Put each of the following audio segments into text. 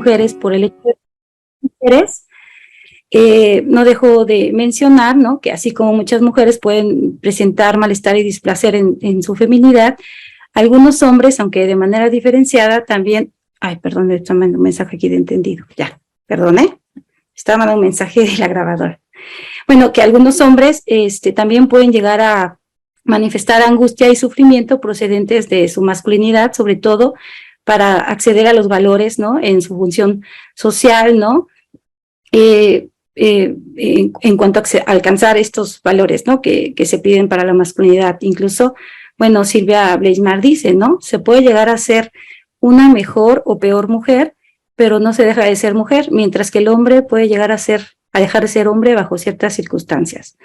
mujeres por el hecho de mujeres. No dejo de mencionar, ¿no?, que así como muchas mujeres pueden presentar malestar y displacer en su feminidad, algunos hombres, aunque de manera diferenciada, también... Ay, perdón, me está mandando un mensaje aquí de entendido. Ya, perdón, estaba mandando un mensaje de la grabadora. Bueno, que algunos hombres también pueden llegar a manifestar angustia y sufrimiento procedentes de su masculinidad, sobre todo para acceder a los valores, ¿no?, en su función social, ¿no?, en cuanto a alcanzar estos valores, ¿no?, que se piden para la masculinidad. Incluso, bueno, Silvia Bleismar dice, ¿no?, se puede llegar a ser una mejor o peor mujer, pero no se deja de ser mujer, mientras que el hombre puede llegar a dejar de ser hombre bajo ciertas circunstancias.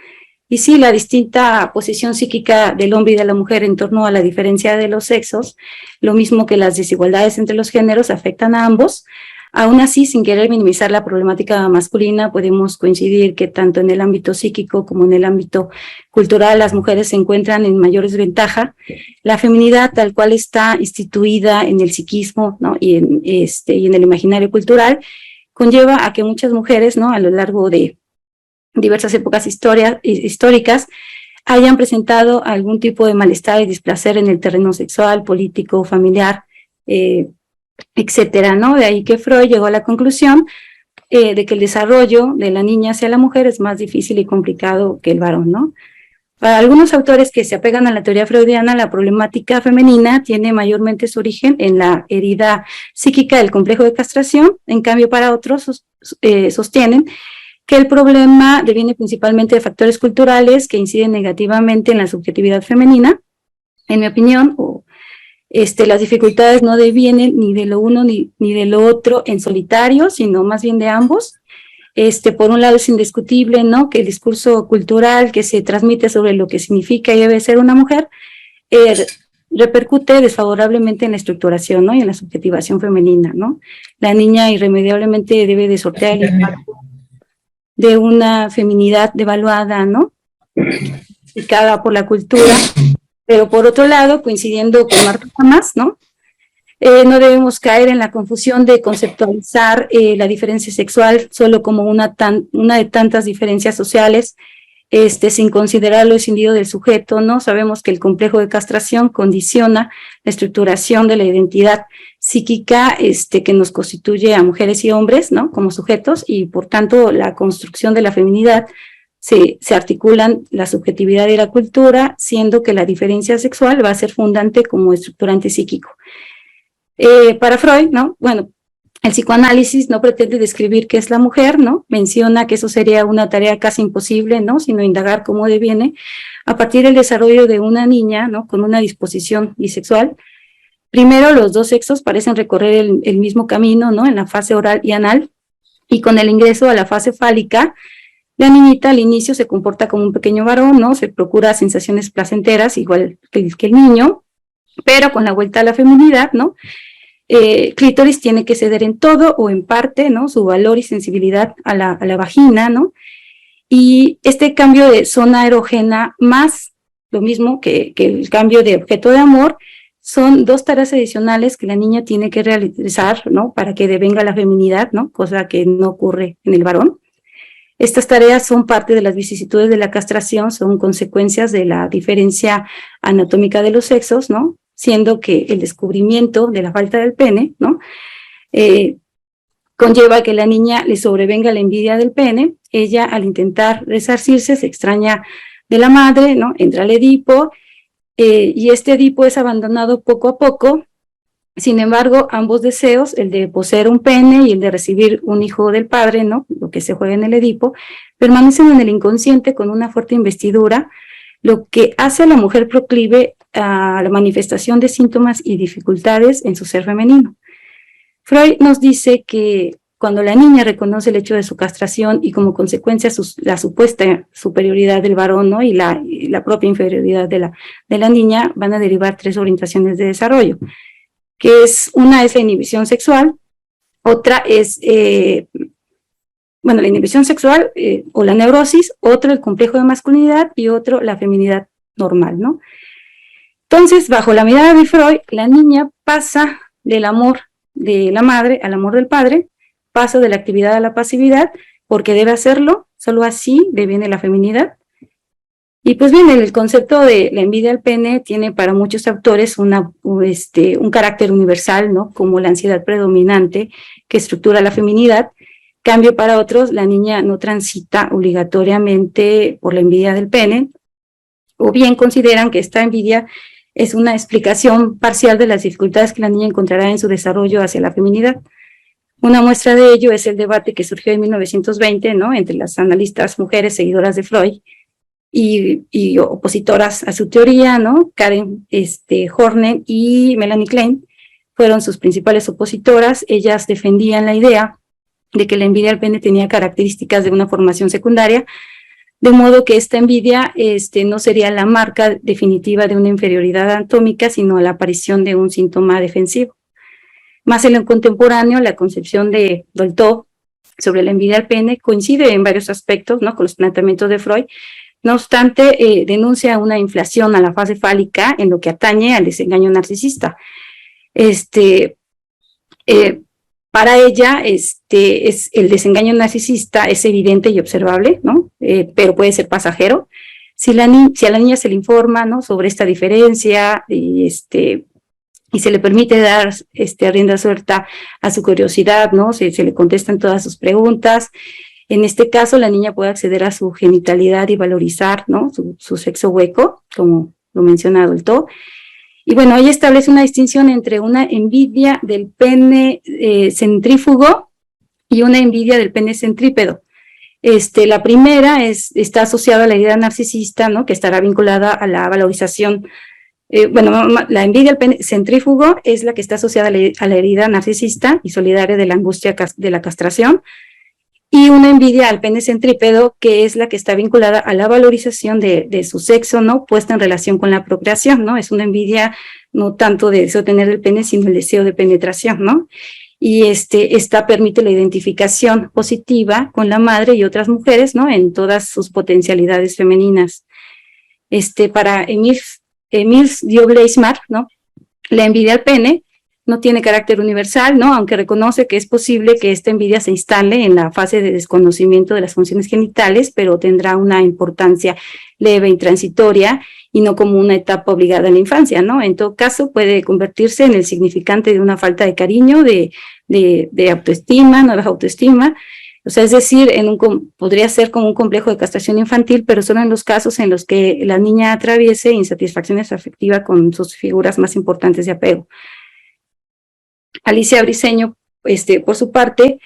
Y sí, la distinta posición psíquica del hombre y de la mujer en torno a la diferencia de los sexos, lo mismo que las desigualdades entre los géneros, afectan a ambos. Aún así, sin querer minimizar la problemática masculina, podemos coincidir que tanto en el ámbito psíquico como en el ámbito cultural las mujeres se encuentran en mayor desventaja. La feminidad, tal cual está instituida en el psiquismo, ¿no?, y en el imaginario cultural, conlleva a que muchas mujeres, ¿no?, a lo largo de diversas épocas históricas hayan presentado algún tipo de malestar y displacer en el terreno sexual, político, familiar, etcétera, ¿no? De ahí que Freud llegó a la conclusión de que el desarrollo de la niña hacia la mujer es más difícil y complicado que el varón, ¿no? Para algunos autores que se apegan a la teoría freudiana, la problemática femenina tiene mayormente su origen en la herida psíquica del complejo de castración. En cambio, para otros sostienen que el problema deviene principalmente de factores culturales que inciden negativamente en la subjetividad femenina. En mi opinión, las dificultades no devienen ni de lo uno ni de lo otro en solitario, sino más bien de ambos. Por un lado es indiscutible, ¿no?, que el discurso cultural que se transmite sobre lo que significa y debe ser una mujer repercute desfavorablemente en la estructuración, ¿no?, y en la subjetivación femenina, ¿no? La niña irremediablemente debe de sortear el impacto de una feminidad devaluada, ¿no?, explicada por la cultura, pero por otro lado, coincidiendo con Marta Lamas, ¿no?, no debemos caer en la confusión de conceptualizar la diferencia sexual solo como una de tantas diferencias sociales, sin considerar lo escindido del sujeto, ¿no? Sabemos que el complejo de castración condiciona la estructuración de la identidad psíquica que nos constituye a mujeres y hombres, ¿no?, como sujetos, y por tanto la construcción de la feminidad se articulan la subjetividad y la cultura, siendo que la diferencia sexual va a ser fundante como estructurante psíquico. Para Freud, ¿no?, bueno, el psicoanálisis no pretende describir qué es la mujer, ¿no? Menciona que eso sería una tarea casi imposible, ¿no?, sino indagar cómo deviene a partir del desarrollo de una niña, ¿no?, con una disposición bisexual. Primero, los dos sexos parecen recorrer el mismo camino, ¿no?, en la fase oral y anal, y con el ingreso a la fase fálica, la niñita al inicio se comporta como un pequeño varón, ¿no?, se procura sensaciones placenteras igual que el niño, pero con la vuelta a la feminidad, ¿no?, clítoris tiene que ceder en todo o en parte, ¿no?, su valor y sensibilidad a la vagina, ¿no? Y este cambio de zona erógena, más lo mismo que el cambio de objeto de amor, son dos tareas adicionales que la niña tiene que realizar, ¿no?, para que devenga la feminidad, ¿no?, cosa que no ocurre en el varón. Estas tareas son parte de las vicisitudes de la castración, son consecuencias de la diferencia anatómica de los sexos, ¿no?, siendo que el descubrimiento de la falta del pene, ¿no?, conlleva que la niña le sobrevenga la envidia del pene. Ella, al intentar resarcirse, se extraña de la madre, ¿no?, entra al Edipo, y este Edipo es abandonado poco a poco. Sin embargo, ambos deseos, el de poseer un pene y el de recibir un hijo del padre, ¿no?, lo que se juega en el Edipo, permanecen en el inconsciente con una fuerte investidura, lo que hace a la mujer proclive a la manifestación de síntomas y dificultades en su ser femenino. Freud nos dice que cuando la niña reconoce el hecho de su castración y como consecuencia la supuesta superioridad del varón, ¿no?, y la propia inferioridad de la niña, van a derivar tres orientaciones de desarrollo, que una es la inhibición sexual, otra es la inhibición sexual o la neurosis, otro el complejo de masculinidad y otro la feminidad normal, ¿no? Entonces, bajo la mirada de Freud, la niña pasa del amor de la madre al amor del padre, pasa de la actividad a la pasividad, porque debe hacerlo, solo así deviene la feminidad. Y pues bien, el concepto de la envidia al pene tiene para muchos autores un carácter universal, ¿no? Como la ansiedad predominante que estructura la feminidad. Cambio para otros, la niña no transita obligatoriamente por la envidia del pene, o bien consideran que esta envidia es una explicación parcial de las dificultades que la niña encontrará en su desarrollo hacia la feminidad. Una muestra de ello es el debate que surgió en 1920, ¿no? Entre las analistas mujeres seguidoras de Freud y opositoras a su teoría, ¿no? Karen Horner y Melanie Klein fueron sus principales opositoras. Ellas defendían la idea de que la envidia al pene tenía características de una formación secundaria, de modo que esta envidia no sería la marca definitiva de una inferioridad anatómica, sino la aparición de un síntoma defensivo. Más en lo contemporáneo, la concepción de Dolto sobre la envidia al pene coincide en varios aspectos, ¿no? Con los planteamientos de Freud. No obstante, denuncia una inflación a la fase fálica en lo que atañe al desengaño narcisista. Para ella, es el desengaño narcisista es evidente y observable, ¿no? Pero puede ser pasajero. Si a la niña se le informa, ¿no? Sobre esta diferencia y se le permite dar rienda suelta a su curiosidad, ¿no? Se le contestan todas sus preguntas. En este caso, la niña puede acceder a su genitalidad y valorizar, ¿no? Su sexo hueco, como lo menciona Dolto. Y bueno, ella establece una distinción entre una envidia del pene centrífugo y una envidia del pene centrípedo. La primera está asociada a la herida narcisista, ¿no? Que estará vinculada a la valorización. La envidia del pene centrífugo es la que está asociada a la herida narcisista y solidaria de la angustia de la castración, y una envidia al pene centrípedo, que es la que está vinculada a la valorización de su sexo, ¿no? Puesta en relación con la procreación, ¿no? Es una envidia no tanto de deseo de tener el pene, sino el deseo de penetración, ¿no? Y esta permite la identificación positiva con la madre y otras mujeres, ¿no? En todas sus potencialidades femeninas. Para Emil Diogleismar, ¿no? La envidia al pene no tiene carácter universal, ¿no? Aunque reconoce que es posible que esta envidia se instale en la fase de desconocimiento de las funciones genitales, pero tendrá una importancia leve y transitoria y no como una etapa obligada en la infancia, ¿no? En todo caso, puede convertirse en el significante de una falta de cariño, de autoestima, no baja autoestima. O sea, es decir, podría ser como un complejo de castración infantil, pero solo en los casos en los que la niña atraviese insatisfacciones afectivas con sus figuras más importantes de apego. Alicia Briceño, por su parte,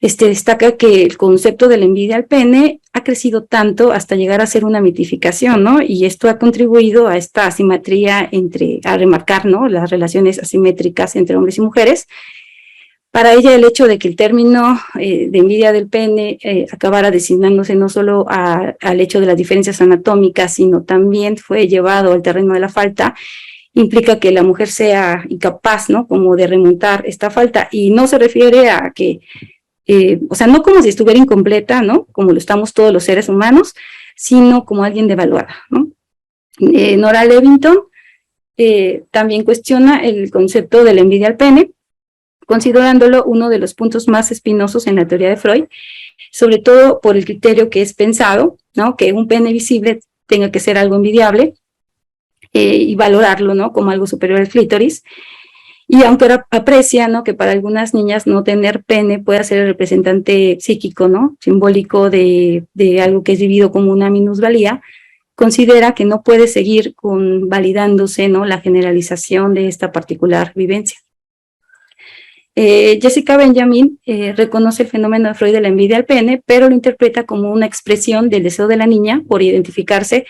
destaca que el concepto de la envidia al pene ha crecido tanto hasta llegar a ser una mitificación, ¿no? Y esto ha contribuido a esta asimetría a remarcar, ¿no? Las relaciones asimétricas entre hombres y mujeres. Para ella, el hecho de que el término de envidia del pene acabara designándose no solo al hecho de las diferencias anatómicas, sino también fue llevado al terreno de la falta, implica que la mujer sea incapaz, ¿no? Como de remontar esta falta, y no se refiere a que, no como si estuviera incompleta, ¿no? Como lo estamos todos los seres humanos, sino como alguien devaluada, ¿no? Nora Levington también cuestiona el concepto de la envidia al pene, considerándolo uno de los puntos más espinosos en la teoría de Freud, sobre todo por el criterio que es pensado, ¿no? Que un pene visible tenga que ser algo envidiable, y valorarlo, ¿no? Como algo superior al clítoris. Y aunque aprecia, ¿no? Que para algunas niñas no tener pene puede ser el representante psíquico, ¿no? Simbólico de algo que es vivido como una minusvalía, considera que no puede seguir validándose, ¿no? La generalización de esta particular vivencia. Jessica Benjamin reconoce el fenómeno de Freud de la envidia al pene, pero lo interpreta como una expresión del deseo de la niña por identificarse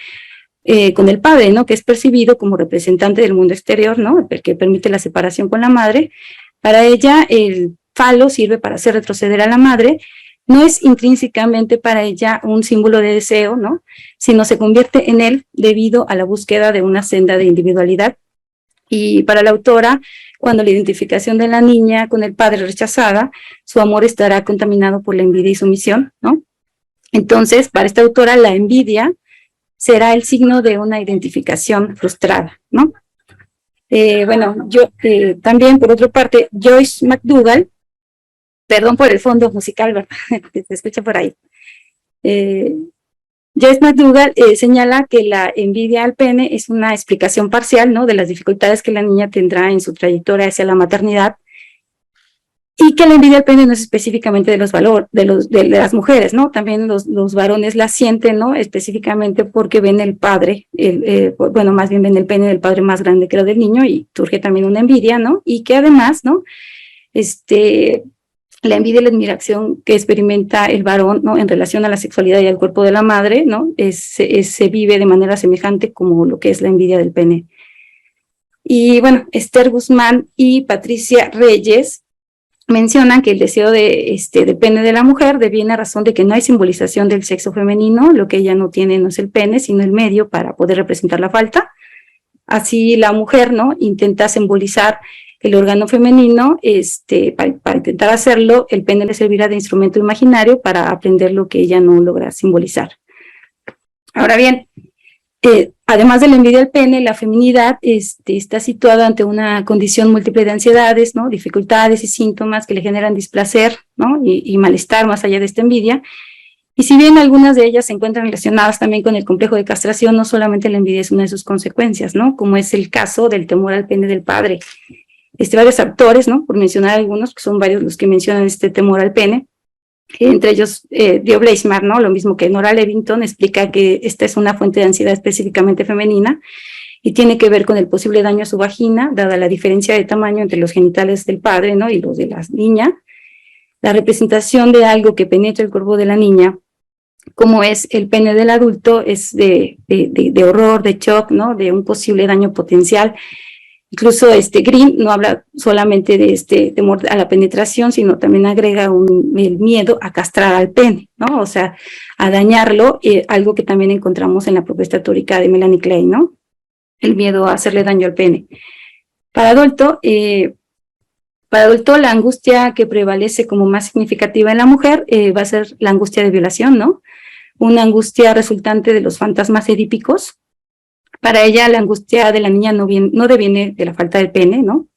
con el padre, ¿no? Que es percibido como representante del mundo exterior, ¿no? El que permite la separación con la madre. Para ella, el falo sirve para hacer retroceder a la madre. No es intrínsecamente para ella un símbolo de deseo, ¿no? Sino se convierte en él debido a la búsqueda de una senda de individualidad. Y para la autora, cuando la identificación de la niña con el padre es rechazada, su amor estará contaminado por la envidia y sumisión, ¿no? Entonces, para esta autora, la envidia será el signo de una identificación frustrada, ¿no? Bueno, yo también, por otra parte, Joyce McDougall, perdón por el fondo musical, ¿verdad? Que se escucha por ahí. Joyce McDougall señala que la envidia al pene es una explicación parcial, ¿no?, de las dificultades que la niña tendrá en su trayectoria hacia la maternidad, y que la envidia al pene no es específicamente de los valores de las mujeres, ¿no? También los varones la sienten, ¿no? Específicamente porque ven el padre, bueno, más bien ven el pene del padre más grande que el del niño, y surge también una envidia, ¿no? Y que además, ¿no?, la envidia y la admiración que experimenta el varón, ¿no?, en relación a la sexualidad y al cuerpo de la madre, ¿no?, se vive de manera semejante como lo que es la envidia del pene. Y bueno, Esther Guzmán y Patricia Reyes mencionan que el deseo del pene de la mujer deviene a razón de que no hay simbolización del sexo femenino. Lo que ella no tiene no es el pene, sino el medio para poder representar la falta. Así la mujer, ¿no?, intenta simbolizar el órgano femenino, para intentar hacerlo, el pene le servirá de instrumento imaginario para aprender lo que ella no logra simbolizar. Ahora bien, además de la envidia al pene, la feminidad está situada ante una condición múltiple de ansiedades, ¿no?, dificultades y síntomas que le generan displacer, ¿no?, y malestar más allá de esta envidia. Y si bien algunas de ellas se encuentran relacionadas también con el complejo de castración, no solamente la envidia es una de sus consecuencias, ¿no?, como es el caso del temor al pene del padre. Varios autores, ¿no?, por mencionar algunos, que son varios los que mencionan este temor al pene, entre ellos Dio Bleismar, ¿no?, lo mismo que Nora Levington, explica que esta es una fuente de ansiedad específicamente femenina y tiene que ver con el posible daño a su vagina, dada la diferencia de tamaño entre los genitales del padre, ¿no?, y los de la niña. La representación de algo que penetra el cuerpo de la niña, como es el pene del adulto, es de horror, de shock, ¿no?, de un posible daño potencial. Incluso Green no habla solamente de este temor a la penetración, sino también agrega el miedo a castrar al pene, ¿no?, o sea, a dañarlo, algo que también encontramos en la propuesta teórica de Melanie Klein, ¿no?, el miedo a hacerle daño al pene. Para adulto, la angustia que prevalece como más significativa en la mujer va a ser la angustia de violación, ¿no?, una angustia resultante de los fantasmas edípicos. Para ella, la angustia de la niña no deviene de la falta del pene, ¿no?,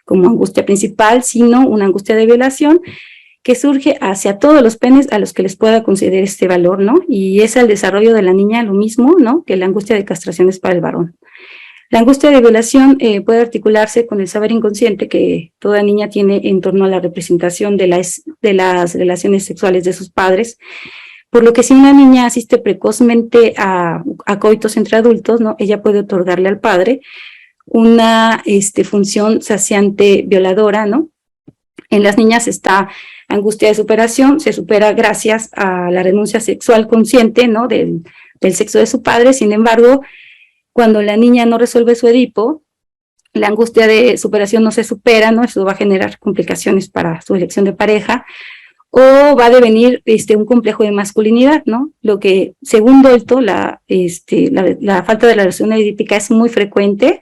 como angustia principal, sino una angustia de violación que surge hacia todos los penes a los que les pueda conceder este valor, ¿no? Y es el desarrollo de la niña lo mismo, ¿no?, que la angustia de castración es para el varón. La angustia de violación puede articularse con el saber inconsciente que toda niña tiene en torno a la representación de las relaciones sexuales de sus padres, por lo que si una niña asiste precozmente a coitos entre adultos, ¿no?, ella puede otorgarle al padre una función saciante violadora, ¿no? En las niñas esta angustia de superación se supera gracias a la renuncia sexual consciente, ¿no?, del sexo de su padre. Sin embargo, cuando la niña no resuelve su Edipo, la angustia de superación no se supera, ¿no? Eso va a generar complicaciones para su elección de pareja, o va a devenir un complejo de masculinidad, ¿no? Lo que, según Dolto, la falta de la relación edípica es muy frecuente,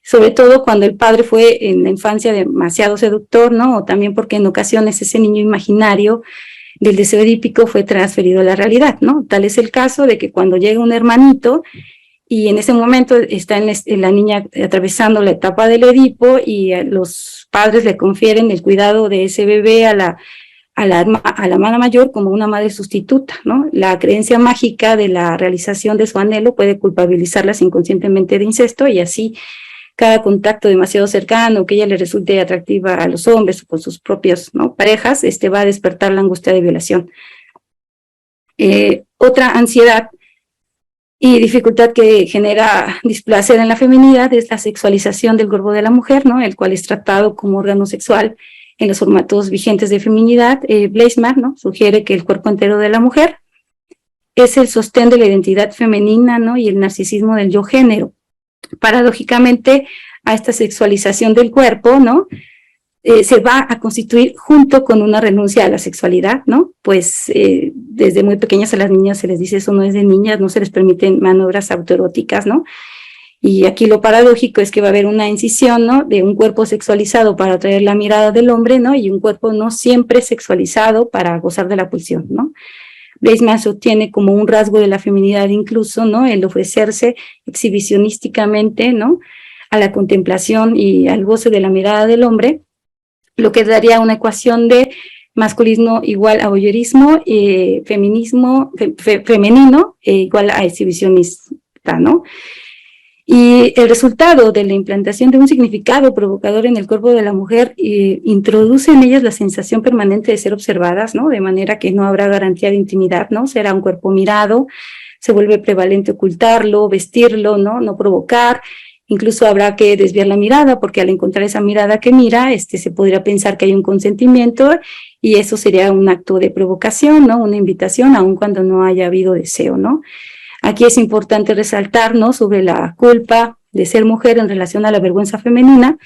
sobre todo cuando el padre fue en la infancia demasiado seductor, ¿no? O también porque en ocasiones ese niño imaginario del deseo edípico fue transferido a la realidad, ¿no? Tal es el caso de que cuando llega un hermanito y en ese momento está la niña atravesando la etapa del Edipo y los padres le confieren el cuidado de ese bebé a la hermana mayor como una madre sustituta, ¿no? La creencia mágica de la realización de su anhelo puede culpabilizarlas inconscientemente de incesto, y así cada contacto demasiado cercano que ella le resulte atractiva a los hombres o con sus propias, ¿no?, parejas, va a despertar la angustia de violación. Otra ansiedad y dificultad que genera displacer en la feminidad es la sexualización del cuerpo de la mujer, ¿no?, el cual es tratado como órgano sexual en los formatos vigentes de feminidad. Bleismar, ¿no?, sugiere que el cuerpo entero de la mujer es el sostén de la identidad femenina, ¿no?, y el narcisismo del yo género. Paradójicamente, a esta sexualización del cuerpo, ¿no?, se va a constituir junto con una renuncia a la sexualidad, ¿no? Pues desde muy pequeñas a las niñas se les dice eso no es de niñas, no se les permiten maniobras autoeróticas, ¿no? Y aquí lo paradójico es que va a haber una incisión, ¿no?, de un cuerpo sexualizado para atraer la mirada del hombre, ¿no?, y un cuerpo no siempre sexualizado para gozar de la pulsión, ¿no? Bleismar sostiene como un rasgo de la feminidad incluso, ¿no?, el ofrecerse exhibicionísticamente, ¿no?, a la contemplación y al goce de la mirada del hombre, lo que daría una ecuación de masculismo igual a voyeurismo, feminismo femenino igual a exhibicionista, ¿no? Y el resultado de la implantación de un significado provocador en el cuerpo de la mujer introduce en ellas la sensación permanente de ser observadas, ¿no? De manera que no habrá garantía de intimidad, ¿no? Será un cuerpo mirado, se vuelve prevalente ocultarlo, vestirlo, ¿no? No provocar, incluso habrá que desviar la mirada, porque al encontrar esa mirada que mira, se podría pensar que hay un consentimiento y eso sería un acto de provocación, ¿no? Una invitación, aun cuando no haya habido deseo, ¿no? Aquí es importante resaltar, ¿no? Sobre la culpa de ser mujer en relación a la vergüenza femenina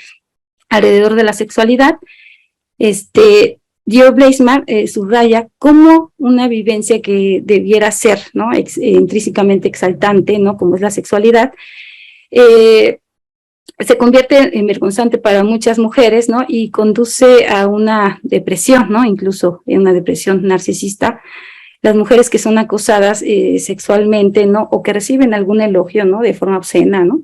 alrededor de la sexualidad. Georg Bleismar subraya cómo una vivencia que debiera ser, ¿no? Intrínsecamente exaltante, ¿no? Como es la sexualidad, se convierte en vergonzante para muchas mujeres, ¿no? Y conduce a una depresión, ¿no? Incluso en una depresión narcisista. Las mujeres que son acosadas sexualmente, ¿no? O que reciben algún elogio, ¿no? De forma obscena, ¿no?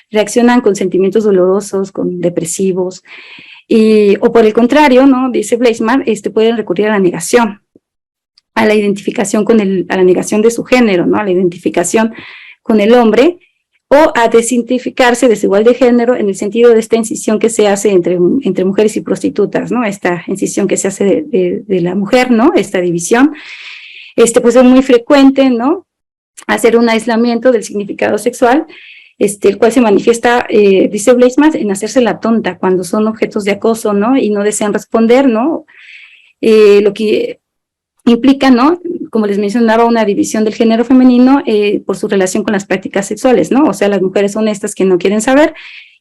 Reaccionan con sentimientos dolorosos, con depresivos, o por el contrario, ¿no? Dice Bleismar, pueden recurrir a la negación, a la identificación a la negación de su género, ¿no? A la identificación con el hombre, o a desidentificarse, desigual de género, en el sentido de esta incisión que se hace entre mujeres y prostitutas, ¿no? Esta incisión que se hace de la mujer, ¿no? Esta división. Pues es muy frecuente, ¿no? Hacer un aislamiento del significado sexual, el cual se manifiesta, dice Bleismar, en hacerse la tonta cuando son objetos de acoso, ¿no? Y no desean responder, ¿no? Lo que implica, ¿no? Como les mencionaba, una división del género femenino por su relación con las prácticas sexuales, ¿no? O sea, las mujeres honestas que no quieren saber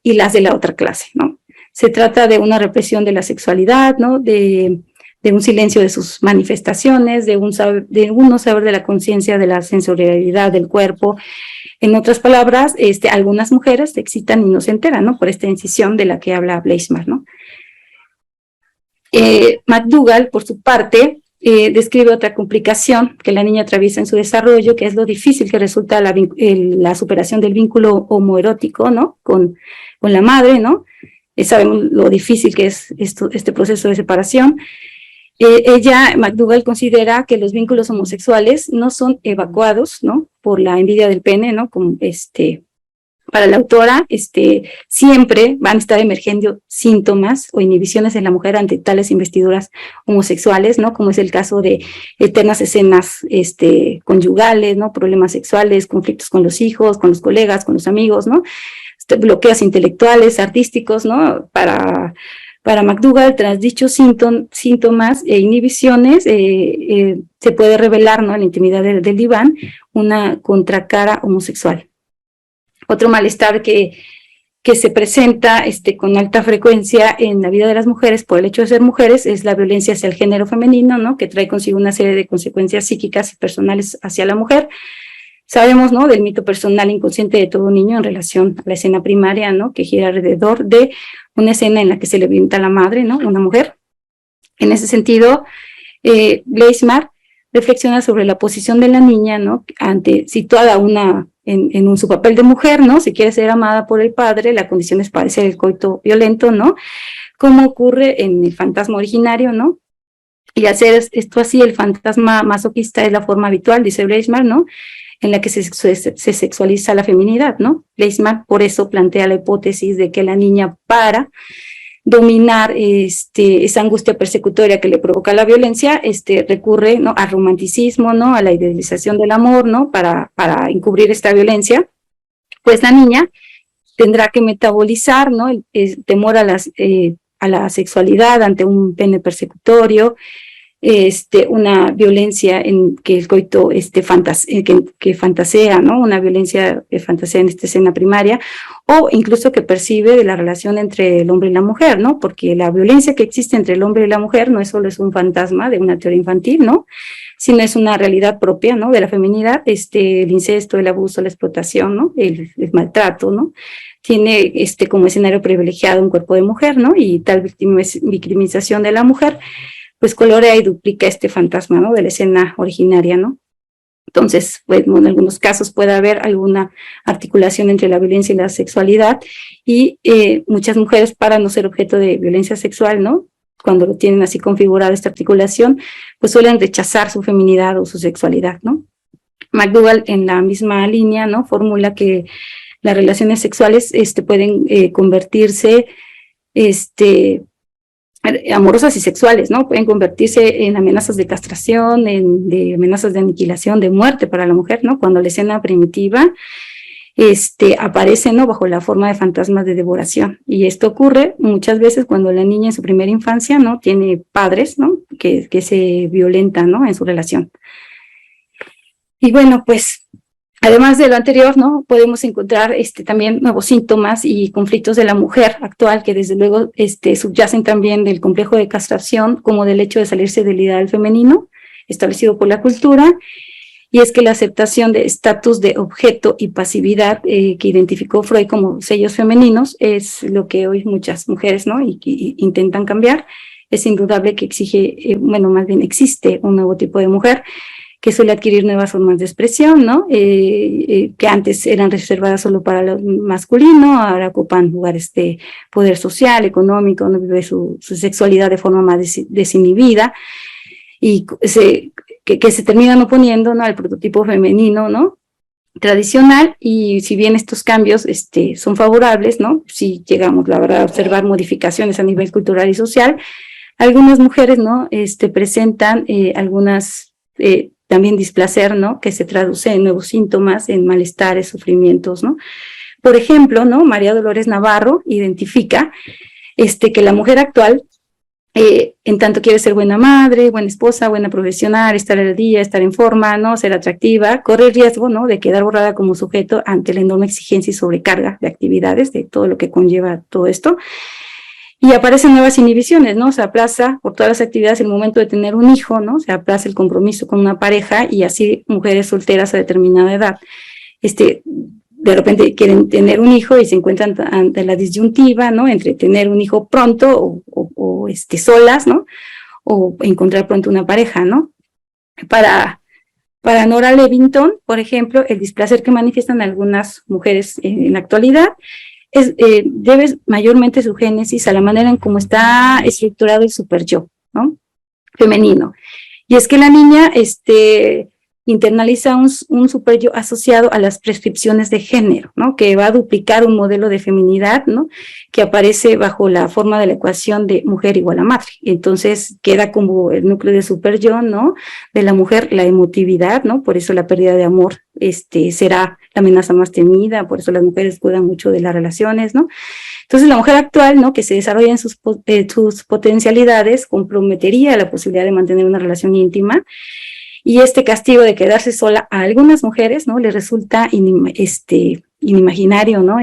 y las de la otra clase, ¿no? Se trata de una represión de la sexualidad, ¿no? De un silencio de sus manifestaciones, de un no saber de la conciencia, de la sensorialidad del cuerpo. En otras palabras, algunas mujeres se excitan y no se enteran, ¿no? Por esta incisión de la que habla Bleismar, ¿no? McDougall, por su parte, describe otra complicación que la niña atraviesa en su desarrollo, que es lo difícil que resulta la superación del vínculo homoerótico, ¿no? Con la madre, ¿no? Sabemos lo difícil que es este proceso de separación. McDougall considera que los vínculos homosexuales no son evacuados, ¿no? Por la envidia del pene, ¿no? Como para la autora, siempre van a estar emergiendo síntomas o inhibiciones en la mujer ante tales investiduras homosexuales, ¿no? Como es el caso de eternas escenas, conyugales, ¿no? Problemas sexuales, conflictos con los hijos, con los colegas, con los amigos, ¿no? Bloqueos intelectuales, artísticos, ¿no? Para McDougall, tras dichos síntomas e inhibiciones, se puede revelar, ¿no? En la intimidad del diván una contracara homosexual. Otro malestar que se presenta con alta frecuencia en la vida de las mujeres por el hecho de ser mujeres es la violencia hacia el género femenino, ¿no? Que trae consigo una serie de consecuencias psíquicas y personales hacia la mujer. Sabemos, ¿no? Del mito personal inconsciente de todo niño en relación a la escena primaria, ¿no? Que gira alrededor de una escena en la que se le violenta a la madre, ¿no? Una mujer. En ese sentido, Bleismar reflexiona sobre la posición de la niña, ¿no? Situada en su papel de mujer, ¿no? Si quiere ser amada por el padre, la condición es padecer el coito violento, ¿no? Como ocurre en el fantasma originario, ¿no? Y hacer esto así, el fantasma masoquista es la forma habitual, dice Bleismar, ¿no? En la que se sexualiza la feminidad, ¿no? Bleismar por eso plantea la hipótesis de que la niña, para dominar esa angustia persecutoria que le provoca la violencia, recurre, ¿no? Al romanticismo, ¿no? A la idealización del amor, ¿no? Para encubrir esta violencia. Pues la niña tendrá que metabolizar, ¿no? El temor a la sexualidad ante un pene persecutorio, una violencia en que el coito que fantasea, ¿no? Una violencia que fantasea en esta escena primaria, o incluso que percibe de la relación entre el hombre y la mujer, ¿no? Porque la violencia que existe entre el hombre y la mujer no es solo un fantasma de una teoría infantil, ¿no? Sino es una realidad propia, ¿no? De la feminidad, el incesto, el abuso, la explotación, ¿no? El maltrato, ¿no? Tiene como escenario privilegiado un cuerpo de mujer, ¿no? Y tal victimización de la mujer pues colorea y duplica este fantasma, ¿no? De la escena originaria, ¿no? Entonces, bueno, en algunos casos puede haber alguna articulación entre la violencia y la sexualidad, y muchas mujeres, para no ser objeto de violencia sexual, ¿no?, cuando lo tienen así configurada esta articulación, pues suelen rechazar su feminidad o su sexualidad, ¿no? McDougall, en la misma línea, ¿no?, formula que las relaciones sexuales pueden convertirse amorosas y sexuales, ¿no? Pueden convertirse en amenazas de castración, de amenazas de aniquilación, de muerte para la mujer, ¿no? Cuando la escena primitiva aparece, ¿no?, bajo la forma de fantasmas de devoración. Y esto ocurre muchas veces cuando la niña en su primera infancia, ¿no?, tiene padres, ¿no?, que se violentan, ¿no?, en su relación. Y bueno, pues, además de lo anterior, ¿no?, podemos encontrar también nuevos síntomas y conflictos de la mujer actual, que desde luego subyacen también del complejo de castración, como del hecho de salirse del ideal femenino establecido por la cultura, y es que la aceptación de estatus de objeto y pasividad que identificó Freud como sellos femeninos es lo que hoy muchas mujeres, ¿no?, y intentan cambiar. Es indudable que bueno, más bien existe un nuevo tipo de mujer que suele adquirir nuevas formas de expresión, ¿no?, que antes eran reservadas solo para lo masculino, ahora ocupan lugares de poder social, económico, ¿no?, vive su sexualidad de forma más desinhibida, y que se terminan oponiendo, ¿no?, al prototipo femenino, ¿no?, tradicional. Y si bien estos cambios son favorables, ¿no?, si llegamos, la verdad, a observar modificaciones a nivel cultural y social, algunas mujeres, ¿no?, presentan algunas también displacer, ¿no?, que se traduce en nuevos síntomas, en malestares, sufrimientos, ¿no? Por ejemplo, ¿no?, María Dolores Navarro identifica que la mujer actual, en tanto quiere ser buena madre, buena esposa, buena profesional, estar al día, estar en forma, ¿no?, ser atractiva, corre el riesgo, ¿no?, de quedar borrada como sujeto ante la enorme exigencia y sobrecarga de actividades, de todo lo que conlleva todo esto. Y aparecen nuevas inhibiciones, ¿no? Se aplaza por todas las actividades el momento de tener un hijo, ¿no? Se aplaza el compromiso con una pareja, y así mujeres solteras a determinada edad, de repente quieren tener un hijo y se encuentran ante la disyuntiva, ¿no?, entre tener un hijo pronto o solas, ¿no?, o encontrar pronto una pareja, ¿no? Para Nora Levington, por ejemplo, el displacer que manifiestan algunas mujeres en la actualidad debe mayormente su génesis a la manera en cómo está estructurado el superyo, ¿no?, femenino. Y es que la niña internaliza un superyo asociado a las prescripciones de género, ¿no?, que va a duplicar un modelo de feminidad, ¿no?, que aparece bajo la forma de la ecuación de mujer igual a madre. Entonces queda como el núcleo de superyo, ¿no?, de la mujer, la emotividad, ¿no? Por eso la pérdida de amor será la amenaza más temida, por eso las mujeres cuidan mucho de las relaciones, ¿no? Entonces la mujer actual, ¿no?, que se desarrolla en sus potencialidades, comprometería la posibilidad de mantener una relación íntima, y este castigo de quedarse sola a algunas mujeres, ¿no?, le resulta inimaginario, ¿no?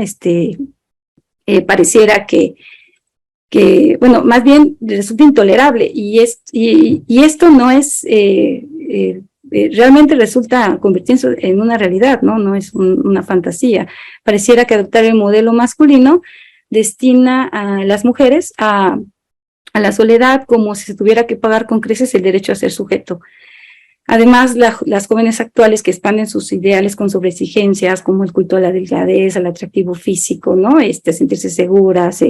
Pareciera que, bueno, más bien le resulta intolerable, y esto no es, realmente resulta convirtiéndose en una realidad, ¿no? No es una fantasía. Pareciera que adoptar el modelo masculino destina a las mujeres a la soledad, como si se tuviera que pagar con creces el derecho a ser sujeto. Además, las jóvenes actuales que expanden sus ideales con sobreexigencias, como el culto a la delgadez, al atractivo físico, ¿no?, sentirse seguras,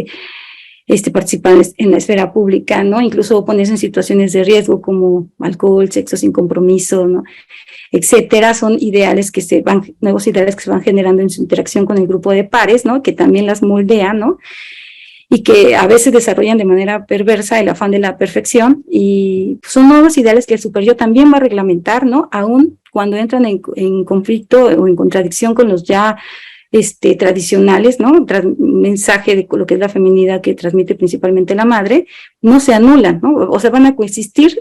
participar en la esfera pública, ¿no?, incluso ponerse en situaciones de riesgo como alcohol, sexo sin compromiso, ¿no?, etcétera. Son nuevos ideales que se van generando en su interacción con el grupo de pares, ¿no?, que también las moldean, ¿no?, y que a veces desarrollan de manera perversa el afán de la perfección, y son nuevos ideales que el superyo también va a reglamentar, ¿no?, aun cuando entran en conflicto o en contradicción con los ya tradicionales, ¿no?, mensaje de lo que es la feminidad que transmite principalmente la madre, no se anulan, ¿no?, o sea, van a coexistir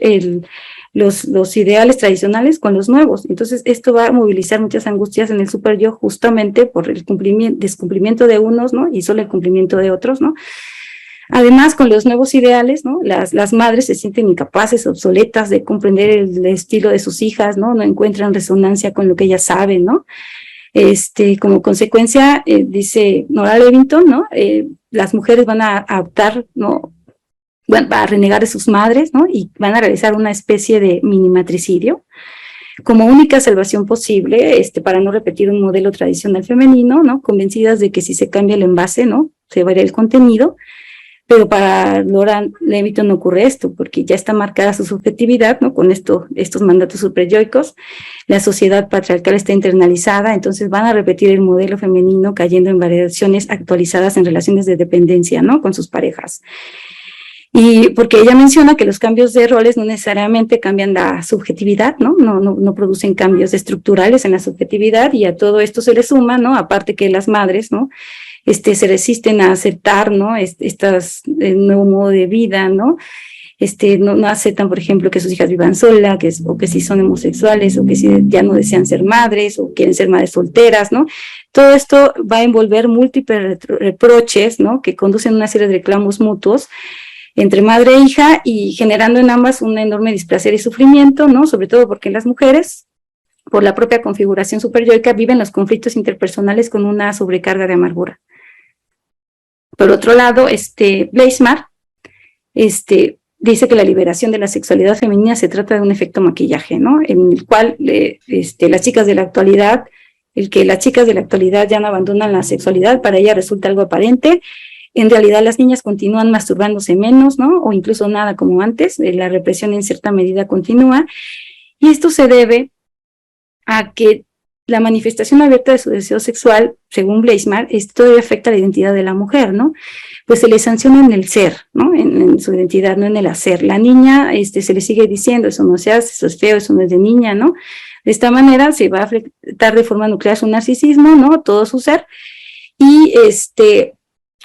los ideales tradicionales con los nuevos. Entonces esto va a movilizar muchas angustias en el superyo, justamente por el descumplimiento de unos, ¿no?, y solo el cumplimiento de otros, ¿no? Además, con los nuevos ideales, ¿no?, las madres se sienten incapaces, obsoletas de comprender el estilo de sus hijas, ¿no?, no encuentran resonancia con lo que ellas saben, ¿no? Como consecuencia, dice Nora Levington, ¿no?, las mujeres van a optar, ¿no?, van a renegar de sus madres, ¿no?, y van a realizar una especie de mini matricidio, como única salvación posible, para no repetir un modelo tradicional femenino, ¿no? Convencidas de que si se cambia el envase, ¿no? Se va a ir el contenido, pero para Laura Leviton no ocurre esto, porque ya está marcada su subjetividad, ¿no? Con estos mandatos superyoicos, la sociedad patriarcal está internalizada, entonces van a repetir el modelo femenino cayendo en variaciones actualizadas en relaciones de dependencia, ¿no? Con sus parejas. Y porque ella menciona que los cambios de roles no necesariamente cambian la subjetividad, ¿no? No producen cambios estructurales en la subjetividad, y a todo esto se le suma, ¿no? Aparte que las madres, ¿no? Se resisten a aceptar, ¿no? Nuevo modo de vida, ¿no? No aceptan, por ejemplo, que sus hijas vivan solas, o que si son homosexuales, o que si ya no desean ser madres, o quieren ser madres solteras, ¿no? Todo esto va a envolver múltiples reproches, ¿no? Que conducen a una serie de reclamos mutuos entre madre e hija, y generando en ambas un enorme displacer y sufrimiento, ¿no? Sobre todo porque las mujeres, por la propia configuración superyoica, viven los conflictos interpersonales con una sobrecarga de amargura. Por otro lado, Bleismar, dice que la liberación de la sexualidad femenina se trata de un efecto maquillaje, ¿no? En el cual las chicas de la actualidad, las chicas de la actualidad ya no abandonan la sexualidad, para ella resulta algo aparente. En realidad las niñas continúan masturbándose menos, ¿no? O incluso nada como antes, la represión en cierta medida continúa, y esto se debe a que la manifestación abierta de su deseo sexual, según Bleismar, todavía afecta a la identidad de la mujer, ¿no? Pues se le sanciona en el ser, ¿no? En su identidad, no en el hacer. La niña, se le sigue diciendo, eso no se hace, eso es feo, eso no es de niña, ¿no? De esta manera se va a afectar de forma nuclear su narcisismo, ¿no? Todo su ser, y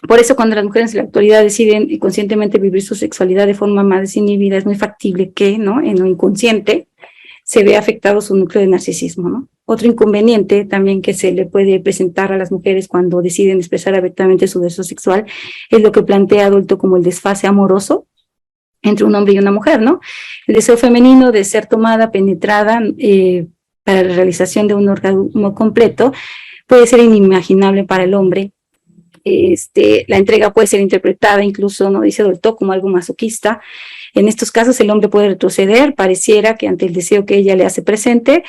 por eso cuando las mujeres en la actualidad deciden conscientemente vivir su sexualidad de forma más desinhibida, es muy factible que, ¿no? En lo inconsciente se ve afectado su núcleo de narcisismo, ¿no? Otro inconveniente también que se le puede presentar a las mujeres cuando deciden expresar abiertamente su deseo sexual es lo que plantea Adulto como el desfase amoroso entre un hombre y una mujer, ¿no? El deseo femenino de ser tomada, penetrada, para la realización de un orgasmo completo puede ser inimaginable para el hombre. La entrega puede ser interpretada incluso, ¿no? Dice Adulto, como algo masoquista. En estos casos el hombre puede retroceder, pareciera que ante el deseo que ella le hace presente,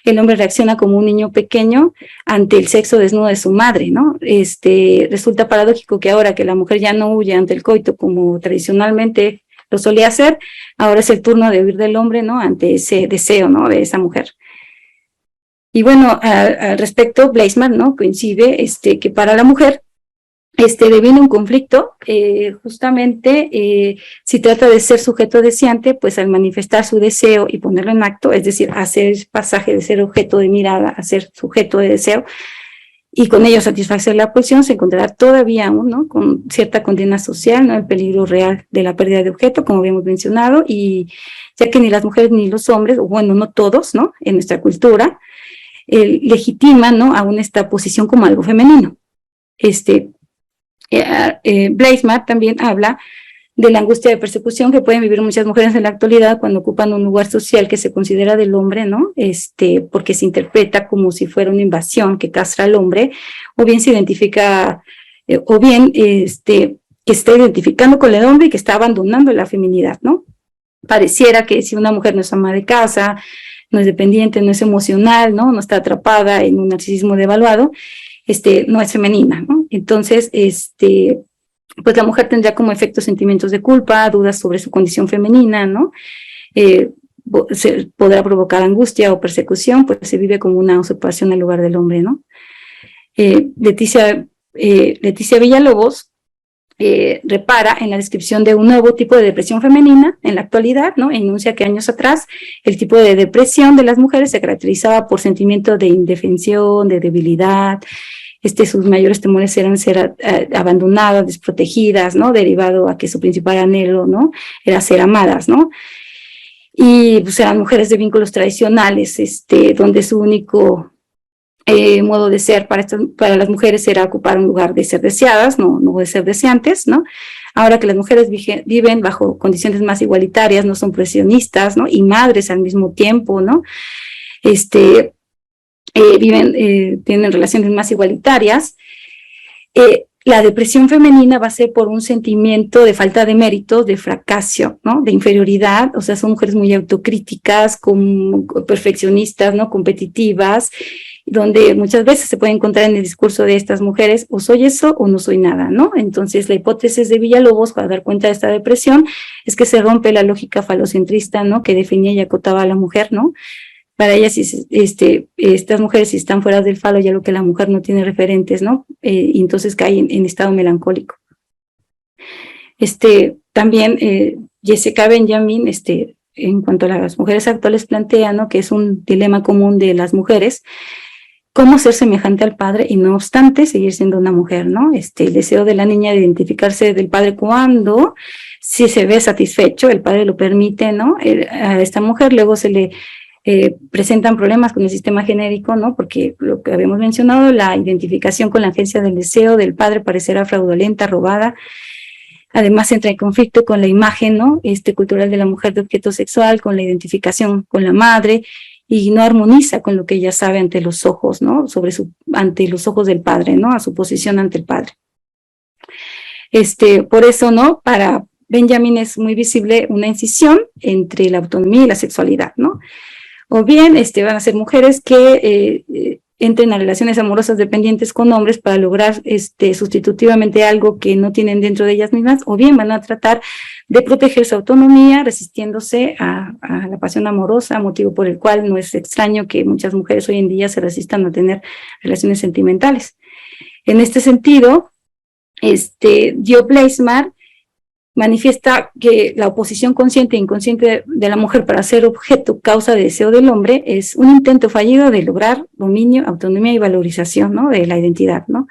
el hombre reacciona como un niño pequeño ante el sexo desnudo de su madre, ¿no? Resulta paradójico que ahora que la mujer ya no huye ante el coito como tradicionalmente lo solía hacer, ahora es el turno de huir del hombre, ¿no? Ante ese deseo, ¿no? De esa mujer. Y bueno, al respecto, Bleismar, ¿no? Coincide que para la mujer deviene un conflicto, justamente si trata de ser sujeto deseante, pues al manifestar su deseo y ponerlo en acto, es decir, hacer el pasaje de ser objeto de mirada a ser sujeto de deseo, y con ello satisfacer la pulsión, se encontrará todavía aún, ¿no? Con cierta condena social, ¿no? El peligro real de la pérdida de objeto, como habíamos mencionado, y ya que ni las mujeres ni los hombres, o bueno, no todos, ¿no? En nuestra cultura, legitiman, ¿no? Aún esta posición como algo femenino. Bleismar también habla de la angustia de persecución que pueden vivir muchas mujeres en la actualidad cuando ocupan un lugar social que se considera del hombre, ¿no? Porque se interpreta como si fuera una invasión que castra al hombre, o bien se identifica, o bien que se está identificando con el hombre y que está abandonando la feminidad, ¿no? Pareciera que si una mujer no es ama de casa, no es dependiente, no es emocional, ¿no? No está atrapada en un narcisismo devaluado, no es femenina, ¿no? Entonces, pues la mujer tendrá como efecto sentimientos de culpa, dudas sobre su condición femenina, ¿no? Podrá provocar angustia o persecución, pues se vive como una usurpación al lugar del hombre, ¿no? Leticia Villalobos repara en la descripción de un nuevo tipo de depresión femenina en la actualidad, ¿no? Enuncia que años atrás el tipo de depresión de las mujeres se caracterizaba por sentimiento de indefensión, de debilidad. Sus mayores temores eran ser abandonadas, desprotegidas, ¿no? Derivado a que su principal anhelo, ¿no? Era ser amadas, ¿no? Y pues eran mujeres de vínculos tradicionales, donde su único modo de ser para las mujeres era ocupar un lugar de ser deseadas, no de ser deseantes, ¿no? Ahora que las mujeres viven bajo condiciones más igualitarias, no son presionistas, ¿no? Y madres al mismo tiempo, ¿no? Tienen relaciones más igualitarias, la depresión femenina va a ser por un sentimiento de falta de méritos, de fracaso, ¿no? De inferioridad, o sea, son mujeres muy autocríticas, perfeccionistas, ¿no? Competitivas, donde muchas veces se puede encontrar en el discurso de estas mujeres, o soy eso o no soy nada, ¿no? Entonces, la hipótesis de Villalobos para dar cuenta de esta depresión es que se rompe la lógica falocentrista, ¿no? Que definía y acotaba a la mujer, ¿no? Para ellas, estas mujeres, si están fuera del falo, ya lo que la mujer no tiene referentes, ¿no? Y entonces cae en estado melancólico. También Jessica Benjamin, en cuanto a las mujeres actuales, plantea, ¿no? Que es un dilema común de las mujeres, cómo ser semejante al padre y no obstante seguir siendo una mujer, ¿no? El deseo de la niña de identificarse del padre cuando, si se ve satisfecho, el padre lo permite, ¿no? A esta mujer luego se le presentan problemas con el sistema genérico, ¿no? Porque lo que habíamos mencionado, la identificación con la agencia del deseo del padre parecerá fraudulenta, robada. Además entra en conflicto con la imagen, ¿no? Cultural de la mujer de objeto sexual, con la identificación con la madre, y no armoniza con lo que ella sabe ante los ojos, ¿no? Ante los ojos del padre, ¿no? A su posición ante el padre. Por eso, ¿no? Para Benjamin es muy visible una incisión entre la autonomía y la sexualidad, ¿no? O bien van a ser mujeres que entren a relaciones amorosas dependientes con hombres para lograr sustitutivamente algo que no tienen dentro de ellas mismas, o bien van a tratar de proteger su autonomía resistiéndose a la pasión amorosa, motivo por el cual no es extraño que muchas mujeres hoy en día se resistan a tener relaciones sentimentales. En este sentido, Dio Bleismar manifiesta que la oposición consciente e inconsciente de la mujer para ser objeto, causa de deseo del hombre, es un intento fallido de lograr dominio, autonomía y valorización, ¿no? De la identidad, ¿no?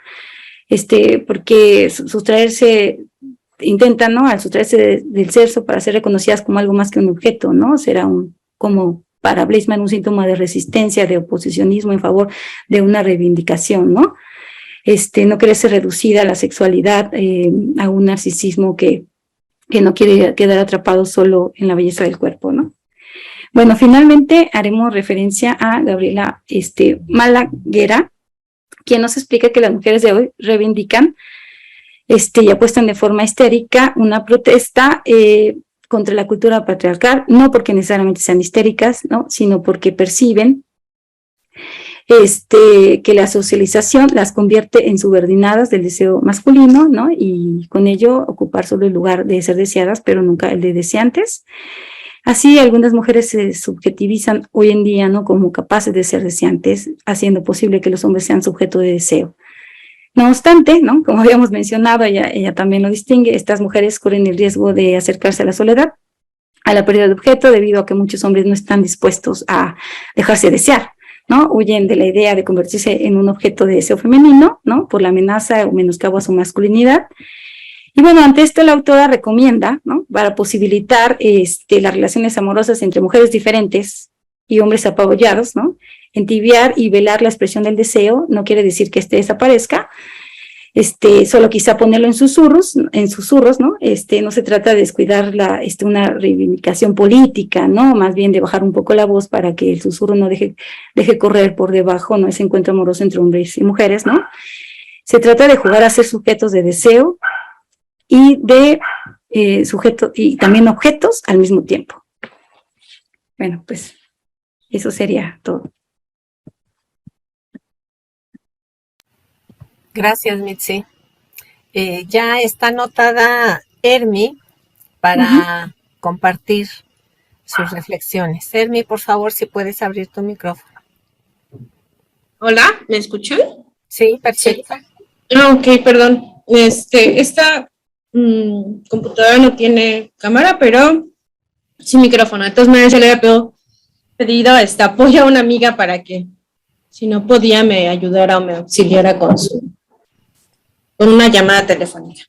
Porque intentan, ¿no? Al sustraerse del sexo para ser reconocidas como algo más que un objeto, ¿no? Será como para Bleisman un síntoma de resistencia, de oposicionismo en favor de una reivindicación, ¿no? No quiere ser reducida a la sexualidad, a un narcisismo que no quiere quedar atrapado solo en la belleza del cuerpo, ¿no? Bueno, finalmente haremos referencia a Gabriela Malaguera, quien nos explica que las mujeres de hoy reivindican y apuestan de forma histérica una protesta contra la cultura patriarcal, no porque necesariamente sean histéricas, ¿no? Sino porque perciben que la socialización las convierte en subordinadas del deseo masculino, ¿no? Y con ello ocupar solo el lugar de ser deseadas, pero nunca el de deseantes. Así, algunas mujeres se subjetivizan hoy en día, ¿no? Como capaces de ser deseantes, haciendo posible que los hombres sean sujeto de deseo. No obstante, ¿no? Como habíamos mencionado, ella también lo distingue, estas mujeres corren el riesgo de acercarse a la soledad, a la pérdida de objeto, debido a que muchos hombres no están dispuestos a dejarse desear, ¿no? Huyen de la idea de convertirse en un objeto de deseo femenino, ¿no? Por la amenaza o menoscabo a su masculinidad. Y bueno, ante esto la autora recomienda, ¿no? Para posibilitar las relaciones amorosas entre mujeres diferentes y hombres apabullados, ¿no? Entibiar y velar la expresión del deseo no quiere decir que desaparezca, solo quizá ponerlo en susurros, ¿no? No se trata de descuidar una reivindicación política, ¿no? Más bien de bajar un poco la voz para que el susurro no deje correr por debajo, ¿no? Ese encuentro amoroso entre hombres y mujeres, ¿no? Se trata de jugar a ser sujetos de deseo y de y también objetos al mismo tiempo. Bueno, pues eso sería todo. Gracias, Mitzi. Ya está anotada Hermi para compartir sus reflexiones. Hermi, por favor, si puedes abrir tu micrófono. Hola, ¿me escuchan? Sí, perfecto. Sí. Ok, perdón. Esta computadora no tiene cámara, pero sí micrófono. De todas maneras, yo le había pedido apoyo a una amiga para que, si no podía, me ayudara o me auxiliara con una llamada telefónica.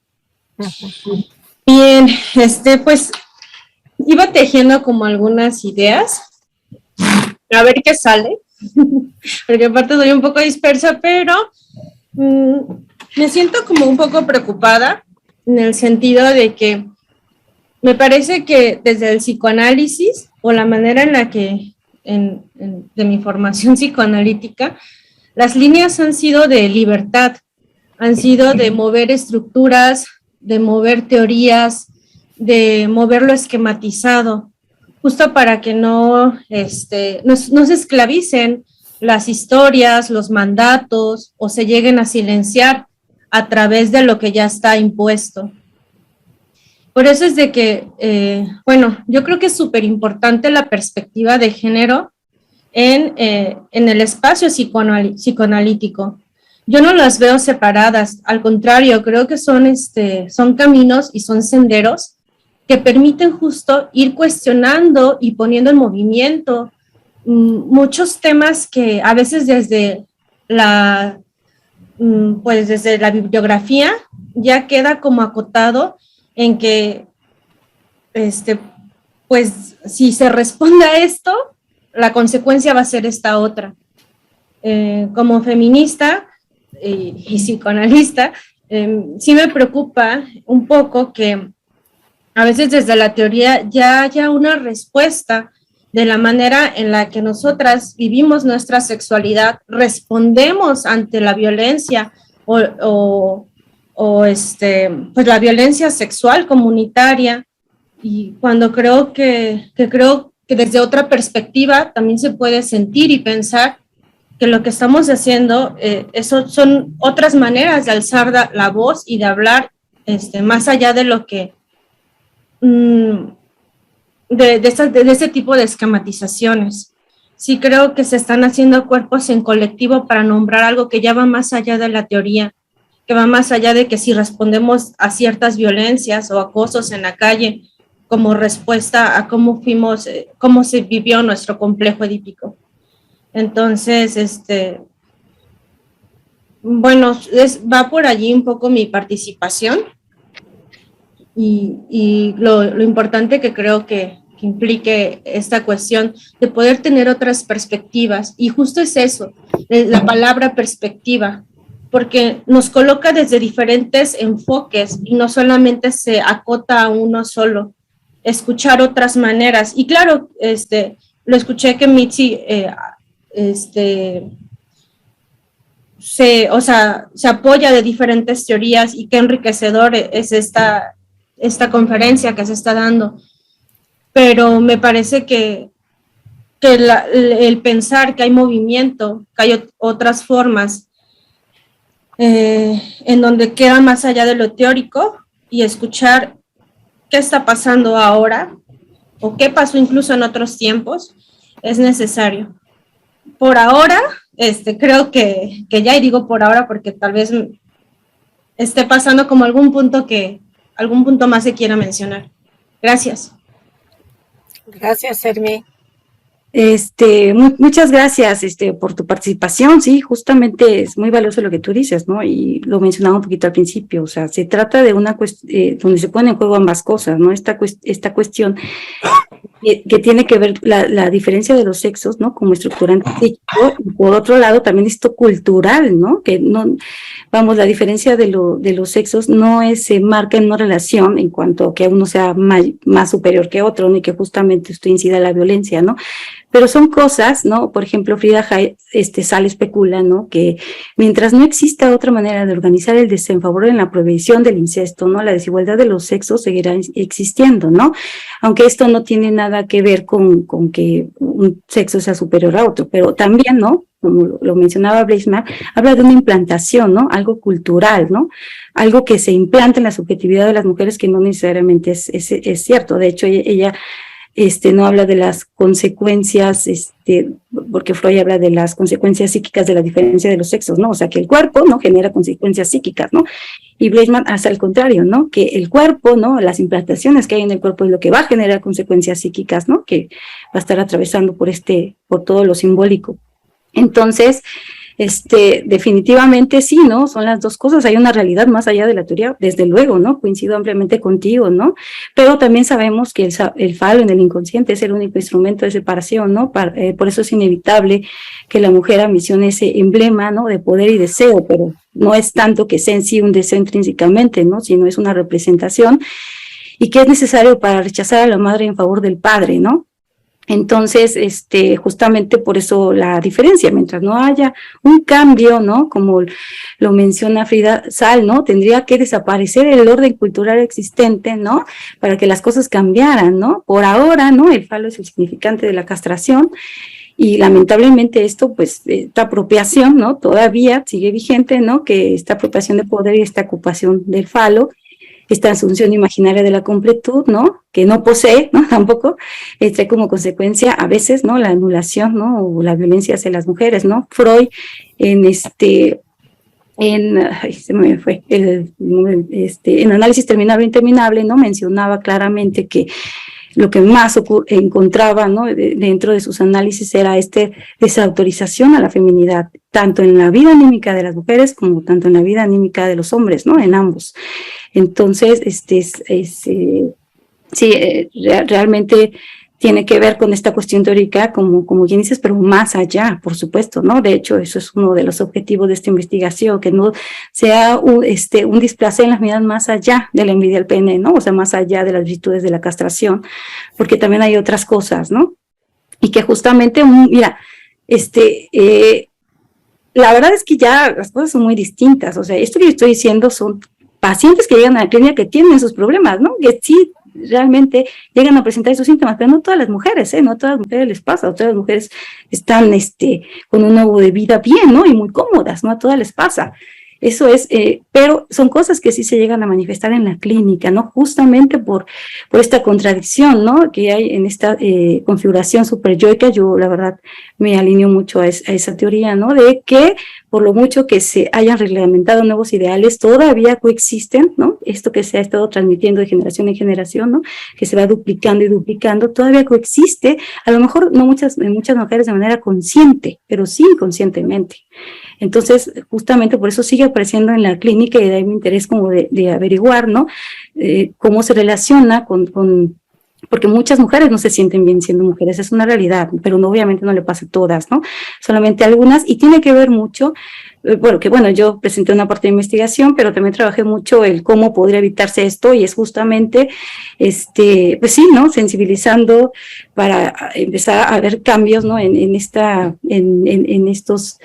Bien, pues iba tejiendo como algunas ideas, a ver qué sale, porque aparte soy un poco dispersa, pero me siento como un poco preocupada en el sentido de que me parece que desde el psicoanálisis o la manera en la que de mi formación psicoanalítica, las líneas han sido de libertad, han sido de mover estructuras, de mover teorías, de mover lo esquematizado, justo para que no se esclavicen las historias, los mandatos, o se lleguen a silenciar a través de lo que ya está impuesto. Por eso es de que, yo creo que es súper importante la perspectiva de género en el espacio psicoanalítico. Yo no las veo separadas, al contrario, creo que son caminos y son senderos que permiten justo ir cuestionando y poniendo en movimiento muchos temas que a veces desde la bibliografía ya queda como acotado en que, si se responde a esto, la consecuencia va a ser esta otra. Como feminista y psicoanalista, sí me preocupa un poco que a veces desde la teoría ya haya una respuesta de la manera en la que nosotras vivimos nuestra sexualidad, respondemos ante la violencia o la violencia sexual comunitaria, y cuando creo que desde otra perspectiva también se puede sentir y pensar que lo que estamos haciendo eso son otras maneras de alzar la voz y de hablar más allá de lo que de ese tipo de esquematizaciones. Sí creo que se están haciendo cuerpos en colectivo para nombrar algo que ya va más allá de la teoría, que va más allá de que si respondemos a ciertas violencias o acosos en la calle como respuesta a cómo se vivió nuestro complejo edípico. Entonces, va por allí un poco mi participación y lo importante que creo que implique esta cuestión de poder tener otras perspectivas, y justo es eso, la palabra perspectiva, porque nos coloca desde diferentes enfoques y no solamente se acota a uno solo, escuchar otras maneras. Y claro, lo escuché que Mitzi se apoya de diferentes teorías, y qué enriquecedor es esta conferencia que se está dando. Pero me parece que el pensar que hay movimiento, que hay otras formas en donde queda más allá de lo teórico, y escuchar qué está pasando ahora o qué pasó incluso en otros tiempos, es necesario. Por ahora, creo que ya, y digo por ahora porque tal vez esté pasando como algún punto más se quiera mencionar. Gracias. Gracias, Hermí. Muchas gracias por tu participación. Sí, justamente es muy valioso lo que tú dices, ¿no? Y lo mencionaba un poquito al principio, o sea, se trata de una cuestión donde se ponen en juego ambas cosas, ¿no? Esta cuestión que tiene que ver la diferencia de los sexos, ¿no? Como estructurante psíquico, y por otro lado también esto cultural, ¿no? Que no, vamos, la diferencia de los sexos no se marca en una relación en cuanto a que uno sea más superior que otro, ni que justamente esto incida la violencia, ¿no? Pero son cosas, ¿no? Por ejemplo, Frida Sal especula, ¿no? Que mientras no exista otra manera de organizar el desenfavor en la prohibición del incesto, ¿no? La desigualdad de los sexos seguirá existiendo, ¿no? Aunque esto no tiene nada que ver con que un sexo sea superior a otro, pero también, ¿no? Como lo mencionaba Bleisman, habla de una implantación, ¿no? Algo cultural, ¿no? Algo que se implanta en la subjetividad de las mujeres, que no necesariamente es cierto. De hecho, ella no habla de las consecuencias, porque Freud habla de las consecuencias psíquicas de la diferencia de los sexos, ¿no? O sea, que el cuerpo, ¿no? Genera consecuencias psíquicas, ¿no? Y Bleisman hace al contrario, ¿no? Que el cuerpo, ¿no? Las implantaciones que hay en el cuerpo es lo que va a generar consecuencias psíquicas, ¿no? Que va a estar atravesando por todo lo simbólico. Entonces, definitivamente sí, ¿no? Son las dos cosas. Hay una realidad más allá de la teoría, desde luego, ¿no? Coincido ampliamente contigo, ¿no? Pero también sabemos que el falo en el inconsciente es el único instrumento de separación, ¿no? Por eso es inevitable que la mujer ambicione ese emblema, ¿no? De poder y deseo, pero no es tanto que sea en sí un deseo intrínsecamente, ¿no? Sino es una representación, y que es necesario para rechazar a la madre en favor del padre, ¿no? Entonces, justamente por eso la diferencia, mientras no haya un cambio, ¿no? Como lo menciona Frida Sal, ¿no? Tendría que desaparecer el orden cultural existente, ¿no? Para que las cosas cambiaran, ¿no? Por ahora, ¿no? El falo es el significante de la castración y lamentablemente esto, pues, esta apropiación, ¿no? Todavía sigue vigente, ¿no? Que esta apropiación de poder y esta ocupación del falo, esta asunción imaginaria de la completud, ¿no? Que no posee, ¿no? Tampoco, trae como consecuencia a veces, ¿no? La anulación, ¿no? O la violencia hacia las mujeres, ¿no? Freud ay, se me fue, en Análisis Terminable e Interminable, ¿no? Mencionaba claramente que lo que más encontraba, ¿no? Dentro de sus análisis era desautorización a la feminidad, tanto en la vida anímica de las mujeres como tanto en la vida anímica de los hombres, ¿no? En ambos. Entonces, realmente tiene que ver con esta cuestión teórica, como bien dices, pero más allá, por supuesto, ¿no? De hecho, eso es uno de los objetivos de esta investigación, que no sea un displacer en las miradas más allá de la envidia del pene, ¿no? O sea, más allá de las virtudes de la castración, porque también hay otras cosas, ¿no? Y que justamente, mira, la verdad es que ya las cosas son muy distintas, o sea, esto que yo estoy diciendo son pacientes que llegan a la clínica que tienen esos problemas, ¿no? Que sí realmente llegan a presentar esos síntomas, pero no todas las mujeres, no a todas las mujeres les pasa, a todas las mujeres están con un nuevo de vida bien, ¿no? Y muy cómodas, no a todas les pasa. Eso es, pero son cosas que sí se llegan a manifestar en la clínica, ¿no? Justamente por esta contradicción, ¿no? Que hay en esta configuración superyoica. Yo, la verdad, me alineo mucho a esa teoría, ¿no? De que por lo mucho que se hayan reglamentado nuevos ideales, todavía coexisten, ¿no? Esto que se ha estado transmitiendo de generación en generación, ¿no? Que se va duplicando y duplicando, todavía coexiste, a lo mejor no en muchas mujeres de manera consciente, pero sí inconscientemente. Entonces, justamente por eso sigue apareciendo en la clínica y de ahí mi interés como de averiguar, ¿no? Cómo se relaciona porque muchas mujeres no se sienten bien siendo mujeres, es una realidad, pero no, obviamente no le pasa a todas, ¿no? Solamente a algunas, y tiene que ver mucho, yo presenté una parte de investigación, pero también trabajé mucho el cómo podría evitarse esto, y es justamente, pues sí, ¿no? Sensibilizando para empezar a ver cambios, ¿no? En estos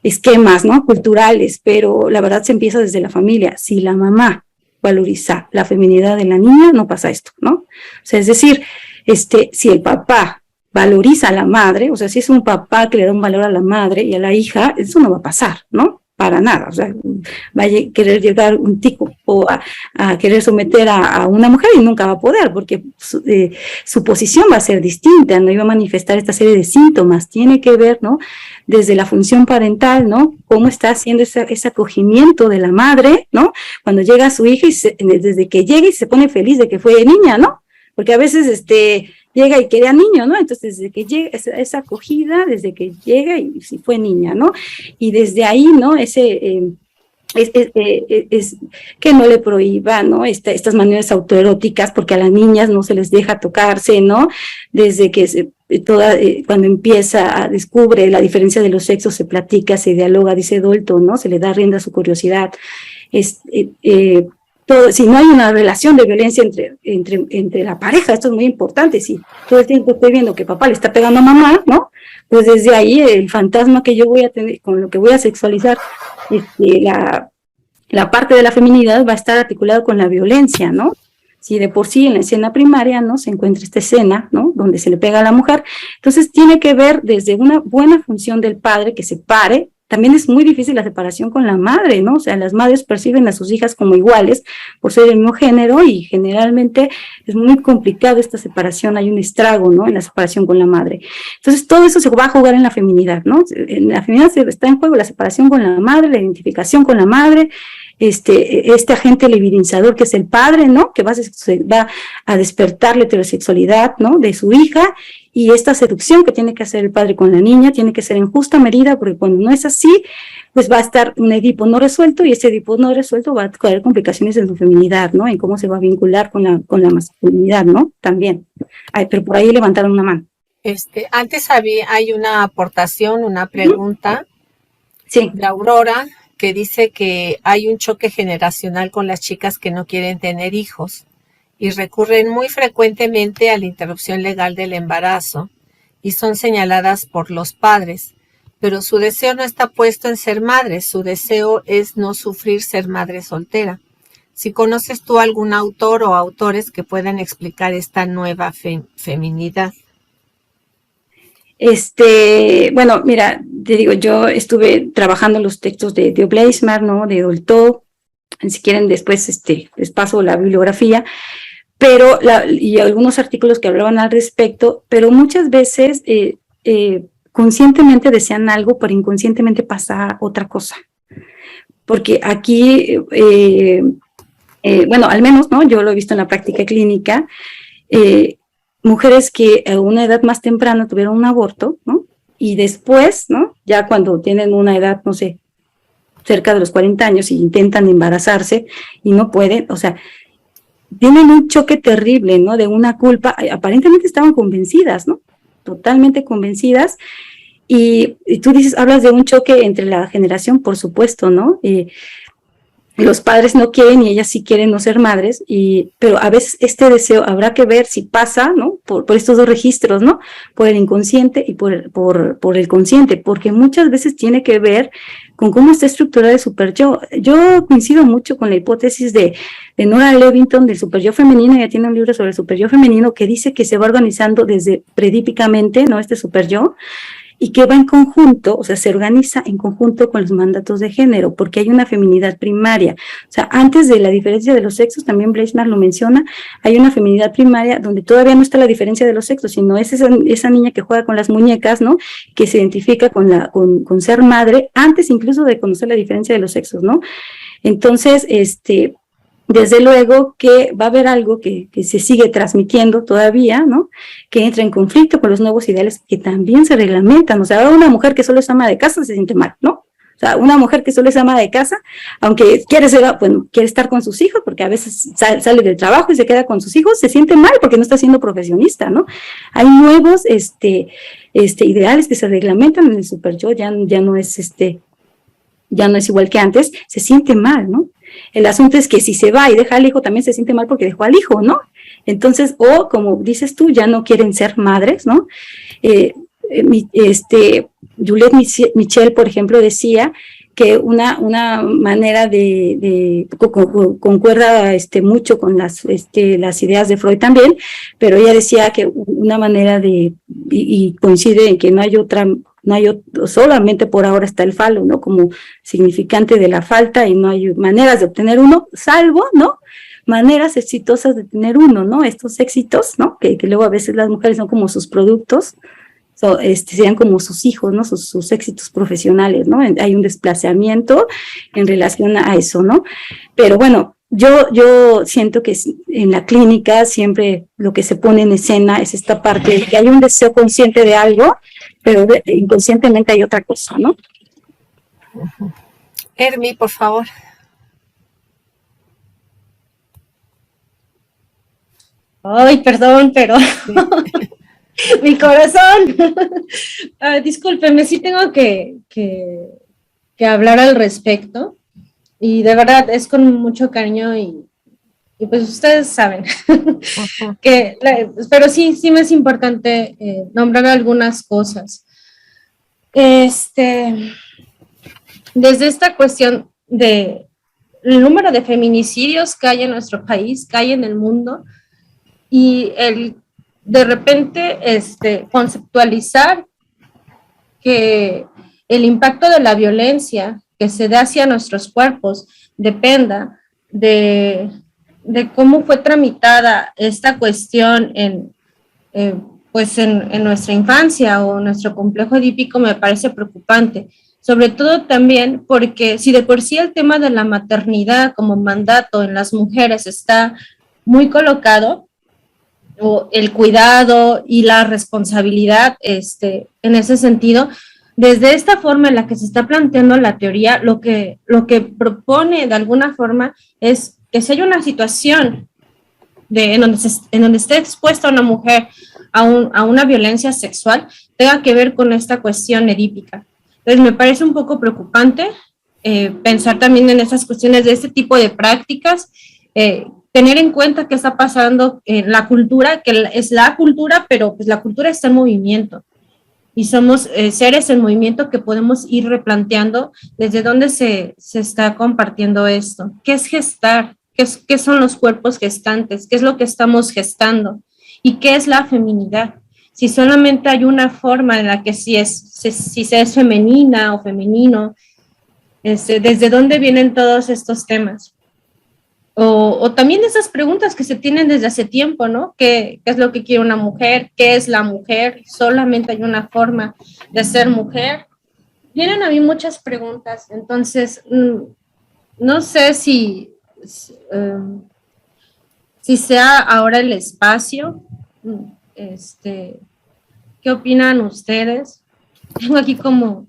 esquemas, ¿no? Culturales, pero la verdad se empieza desde la familia. Si la mamá valoriza la feminidad de la niña, no pasa esto, ¿no? O sea, es decir, si el papá valoriza a la madre, o sea, si es un papá que le da un valor a la madre y a la hija, eso no va a pasar, ¿no? Para nada, o sea, va a querer llegar un tico o a querer someter a una mujer y nunca va a poder, porque su posición va a ser distinta, no iba a manifestar esta serie de síntomas, tiene que ver, ¿no? Desde la función parental, ¿no? Cómo está haciendo ese acogimiento de la madre, ¿no? Cuando llega a su hija y desde que llega y se pone feliz de que fue niña, ¿no? Porque a veces llega y queda niño, ¿no? Entonces, desde que llega, esa acogida, desde que llega y si fue niña, ¿no? Y desde ahí, ¿no? Es que no le prohíba, ¿no? Estas maneras autoeróticas, porque a las niñas no se les deja tocarse, ¿no? Desde que cuando descubre la diferencia de los sexos, se platica, se dialoga, dice Dalton, ¿no? Se le da rienda a su curiosidad. Si no hay una relación de violencia entre la pareja, esto es muy importante. Si todo el tiempo estoy viendo que papá le está pegando a mamá, ¿no? Pues desde ahí el fantasma que yo voy a tener, con lo que voy a sexualizar la parte de la feminidad, va a estar articulado con la violencia, ¿no? Si de por sí en la escena primaria, ¿no? Se encuentra esta escena, ¿no? Donde se le pega a la mujer. Entonces tiene que ver desde una buena función del padre que separe. También es muy difícil la separación con la madre, ¿no? O sea, las madres perciben a sus hijas como iguales por ser del mismo género y generalmente es muy complicado esta separación, hay un estrago, ¿no? En la separación con la madre. Entonces, todo eso se va a jugar en la feminidad, ¿no? En la feminidad está en juego la separación con la madre, la identificación con la madre, este agente libidinizador que es el padre, ¿no? Que va a despertar la heterosexualidad, ¿no? De su hija, y esta seducción que tiene que hacer el padre con la niña tiene que ser en justa medida, porque cuando no es así, pues va a estar un Edipo no resuelto, y ese Edipo no resuelto va a traer complicaciones en su feminidad, ¿no? En cómo se va a vincular con la masculinidad, ¿no? También. Ay, pero por ahí levantaron una mano. Antes hay una aportación, una pregunta sí. de Aurora, que dice que hay un choque generacional con las chicas que no quieren tener hijos y recurren muy frecuentemente a la interrupción legal del embarazo y son señaladas por los padres, pero su deseo no está puesto en ser madre, su deseo es no sufrir ser madre soltera. Si conoces tú algún autor o autores que puedan explicar esta nueva feminidad. Bueno, mira, te digo, yo estuve trabajando los textos de Bleismar, ¿no? De Dolto. Si quieren después les paso la bibliografía, pero y algunos artículos que hablaban al respecto, pero muchas veces conscientemente desean algo, pero inconscientemente pasa otra cosa. Porque aquí, bueno, al menos, ¿no? Yo lo he visto en la práctica clínica, mujeres que a una edad más temprana tuvieron un aborto, ¿no? Y después, ¿no? Ya cuando tienen una edad, no sé, cerca de los 40 años y intentan embarazarse y no pueden, o sea, tienen un choque terrible, ¿no? De una culpa, aparentemente estaban convencidas, ¿no? Totalmente convencidas. Y tú dices, hablas de un choque entre la generación, por supuesto, ¿no? Los padres no quieren y ellas sí quieren no ser madres, pero a veces este deseo habrá que ver si pasa, ¿no? Por estos dos registros, ¿no? Por el inconsciente y por el consciente, porque muchas veces tiene que ver con cómo está estructurado el superyo. Yo coincido mucho con la hipótesis de Nora Levington del superyo femenino. Ella tiene un libro sobre el superyo femenino que dice que se va organizando desde predípicamente, ¿no? Este superyo, y que va en conjunto, o sea, se organiza en conjunto con los mandatos de género, porque hay una feminidad primaria. O sea, antes de la diferencia de los sexos, también Bleismar lo menciona, hay una feminidad primaria donde todavía no está la diferencia de los sexos, sino es esa niña que juega con las muñecas, ¿no? Que se identifica con ser madre, antes incluso de conocer la diferencia de los sexos, ¿no? Entonces, desde luego que va a haber algo que se sigue transmitiendo todavía, ¿no? Que entra en conflicto con los nuevos ideales que también se reglamentan. O sea, ahora una mujer que solo es ama de casa se siente mal, ¿no? O sea, una mujer que solo es ama de casa, aunque quiere estar con sus hijos, porque a veces sale del trabajo y se queda con sus hijos, se siente mal porque no está siendo profesionista, ¿no? Hay nuevos ideales que se reglamentan en el superyo, ya no es igual que antes, se siente mal, ¿no? El asunto es que si se va y deja al hijo, también se siente mal porque dejó al hijo, ¿no? Entonces, o como dices tú, ya no quieren ser madres, ¿no? Juliette Michel, por ejemplo, decía que una manera concuerda mucho con las ideas de Freud también, pero ella decía que una manera y coincide en que no hay solamente por ahora está el falo, ¿no? Como significante de la falta y no hay maneras de obtener uno, salvo, ¿no? Maneras exitosas de tener uno, ¿no? Estos éxitos, ¿no? Que luego a veces las mujeres son como sus productos, serían como sus hijos, ¿no? Sus éxitos profesionales, ¿no? Hay un desplazamiento en relación a eso, ¿no? Pero bueno, yo siento que en la clínica siempre lo que se pone en escena es esta parte de que hay un deseo consciente de algo, pero inconscientemente hay otra cosa, ¿no? Hermi, por favor. Ay, perdón, pero mi corazón. Discúlpeme, sí tengo que hablar al respecto. Y de verdad es con mucho cariño y pues ustedes saben pero sí me es importante nombrar algunas cosas. Desde esta cuestión de el número de feminicidios que hay en nuestro país, que hay en el mundo, y de repente conceptualizar que el impacto de la violencia que se da hacia nuestros cuerpos dependa de cómo fue tramitada esta cuestión en nuestra infancia o nuestro complejo edípico me parece preocupante, sobre todo también porque si de por sí el tema de la maternidad como mandato en las mujeres está muy colocado, o el cuidado y la responsabilidad en ese sentido, desde esta forma en la que se está planteando la teoría, lo que propone de alguna forma es que si hay una situación en donde esté expuesta una mujer a una violencia sexual, tenga que ver con esta cuestión edípica. Entonces me parece un poco preocupante pensar también en esas cuestiones de este tipo de prácticas, tener en cuenta qué está pasando en la cultura, que es la cultura, pero pues la cultura está en movimiento. y somos seres en movimiento que podemos ir replanteando desde dónde se está compartiendo esto. ¿Qué es gestar? ¿Qué son los cuerpos gestantes? ¿Qué es lo que estamos gestando? ¿Y qué es la feminidad? Si solamente hay una forma en la que si se es femenina o femenino, ¿desde dónde vienen todos estos temas? O también esas preguntas que se tienen desde hace tiempo, ¿no? ¿Qué es lo que quiere una mujer? ¿Qué es la mujer? ¿Solamente hay una forma de ser mujer? Vienen a mí muchas preguntas, entonces no sé si sea ahora el espacio. ¿Qué opinan ustedes? Tengo aquí como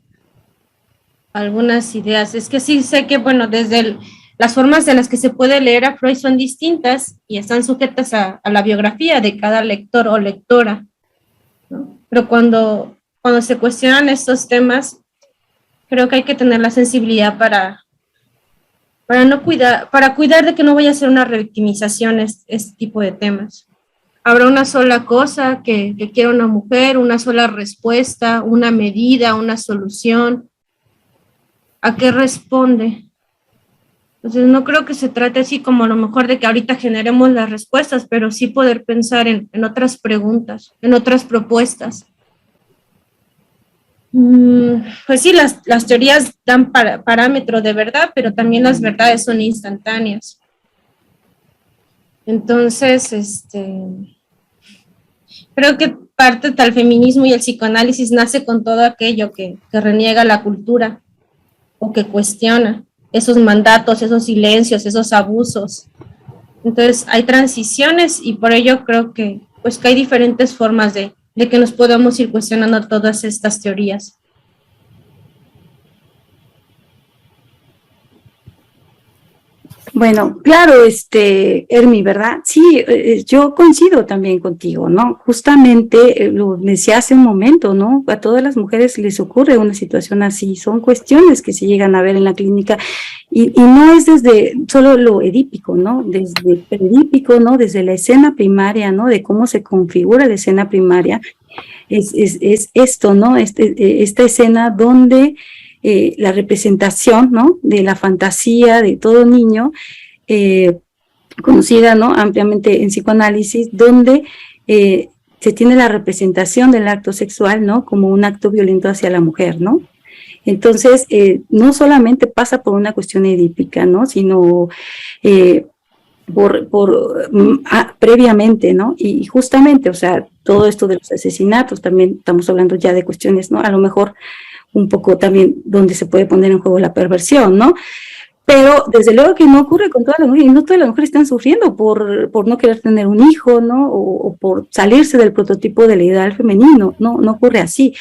algunas ideas. Es que sí sé que, bueno, desde las formas en las que se puede leer a Freud son distintas y están sujetas a la biografía de cada lector o lectora, ¿no? Pero cuando se cuestionan estos temas, creo que hay que tener la sensibilidad para cuidar de que no vaya a ser una revictimización este tipo de temas. Habrá una sola cosa que quiera una mujer, una sola respuesta, una medida, una solución. ¿A qué responde? Entonces no creo que se trate así como a lo mejor de que ahorita generemos las respuestas, pero sí poder pensar en otras preguntas, en otras propuestas. Pues sí, las teorías dan parámetro de verdad, pero también las verdades son instantáneas. Entonces, creo que parte del feminismo y el psicoanálisis nace con todo aquello que reniega la cultura o que cuestiona esos mandatos, esos silencios, esos abusos. Entonces, hay transiciones y por ello creo que hay diferentes formas de que nos podamos ir cuestionando todas estas teorías. Bueno, claro, Hermi, ¿verdad? Sí, yo coincido también contigo, ¿no? Justamente lo decía hace un momento, ¿no? A todas las mujeres les ocurre una situación así, son cuestiones que se llegan a ver en la clínica y no es desde solo lo edípico, ¿no? Desde el predípico, ¿no? Desde la escena primaria, ¿no? De cómo se configura la escena primaria, es esto, ¿no? Esta escena donde la representación, ¿no? De la fantasía de todo niño, conocida, ¿no? Ampliamente en psicoanálisis, donde se tiene la representación del acto sexual, ¿no? Como un acto violento hacia la mujer, ¿no? Entonces, no solamente pasa por una cuestión edípica, ¿no? Sino previamente, ¿no? Y justamente, o sea, todo esto de los asesinatos, también estamos hablando ya de cuestiones, ¿no? A lo mejor un poco también donde se puede poner en juego la perversión, ¿no? Pero desde luego que no ocurre con todas las mujeres, y no todas las mujeres están sufriendo por no querer tener un hijo, ¿no? O por salirse del prototipo del ideal femenino, no ocurre así.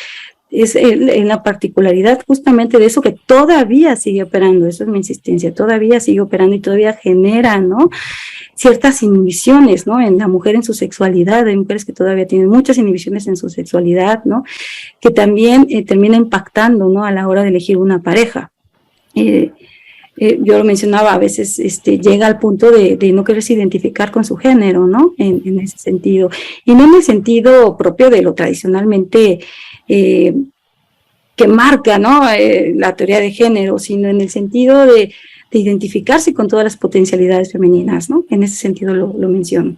Es en la particularidad justamente de eso que todavía sigue operando, eso es mi insistencia, todavía sigue operando y todavía genera, ¿no? Ciertas inhibiciones, ¿no? En la mujer, en su sexualidad, hay mujeres que todavía tienen muchas inhibiciones en su sexualidad, ¿no? Que también termina impactando, ¿no? A la hora de elegir una pareja. Yo lo mencionaba, a veces llega al punto de no quererse identificar con su género, ¿no? En ese sentido. Y no en el sentido propio de lo tradicionalmente que marca, ¿no? La teoría de género, sino en el sentido de identificarse con todas las potencialidades femeninas, ¿no? En ese sentido lo menciono.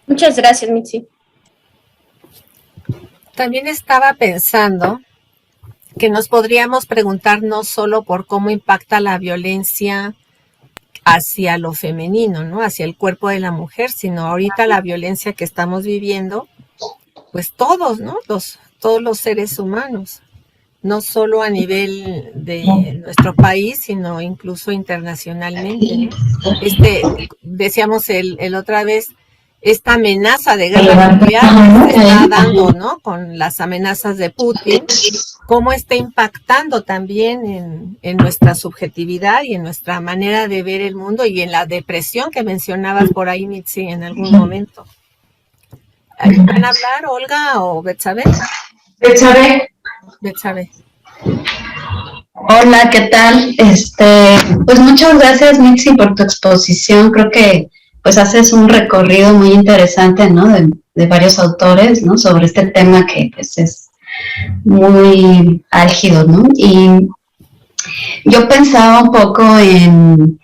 Muchas gracias, Mitzi. También estaba pensando que nos podríamos preguntar no solo por cómo impacta la violencia hacia lo femenino, ¿no? Hacia el cuerpo de la mujer, sino ahorita la violencia que estamos viviendo, pues todos, ¿no? Todos los seres humanos, no solo a nivel de nuestro país, sino incluso internacionalmente, ¿no? Decíamos el otra vez, esta amenaza de guerra nuclear que se está dando, ¿no? Con las amenazas de Putin, cómo está impactando también en nuestra subjetividad y en nuestra manera de ver el mundo y en la depresión que mencionabas por ahí, Mitzi, en algún momento. ¿Van a hablar Olga o Betsabe? Betsabe. Hola, ¿qué tal? Pues muchas gracias, Mitzi, por tu exposición. Creo que pues haces un recorrido muy interesante, ¿no? De de varios autores, ¿no? Sobre este tema que pues es muy álgido, ¿no? Y yo pensaba un poco en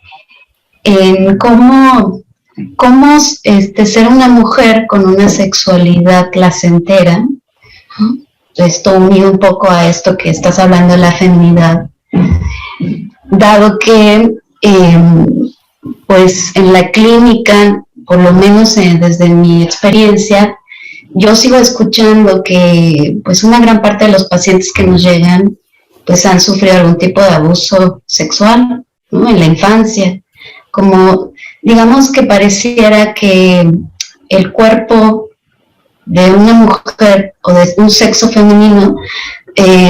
cómo ser una mujer con una sexualidad placentera, ¿no? Esto unido un poco a esto que estás hablando de la feminidad, dado que pues en la clínica, por lo menos desde mi experiencia, yo sigo escuchando que pues una gran parte de los pacientes que nos llegan pues han sufrido algún tipo de abuso sexual, ¿no? En la infancia, como digamos que pareciera que el cuerpo de una mujer o de un sexo femenino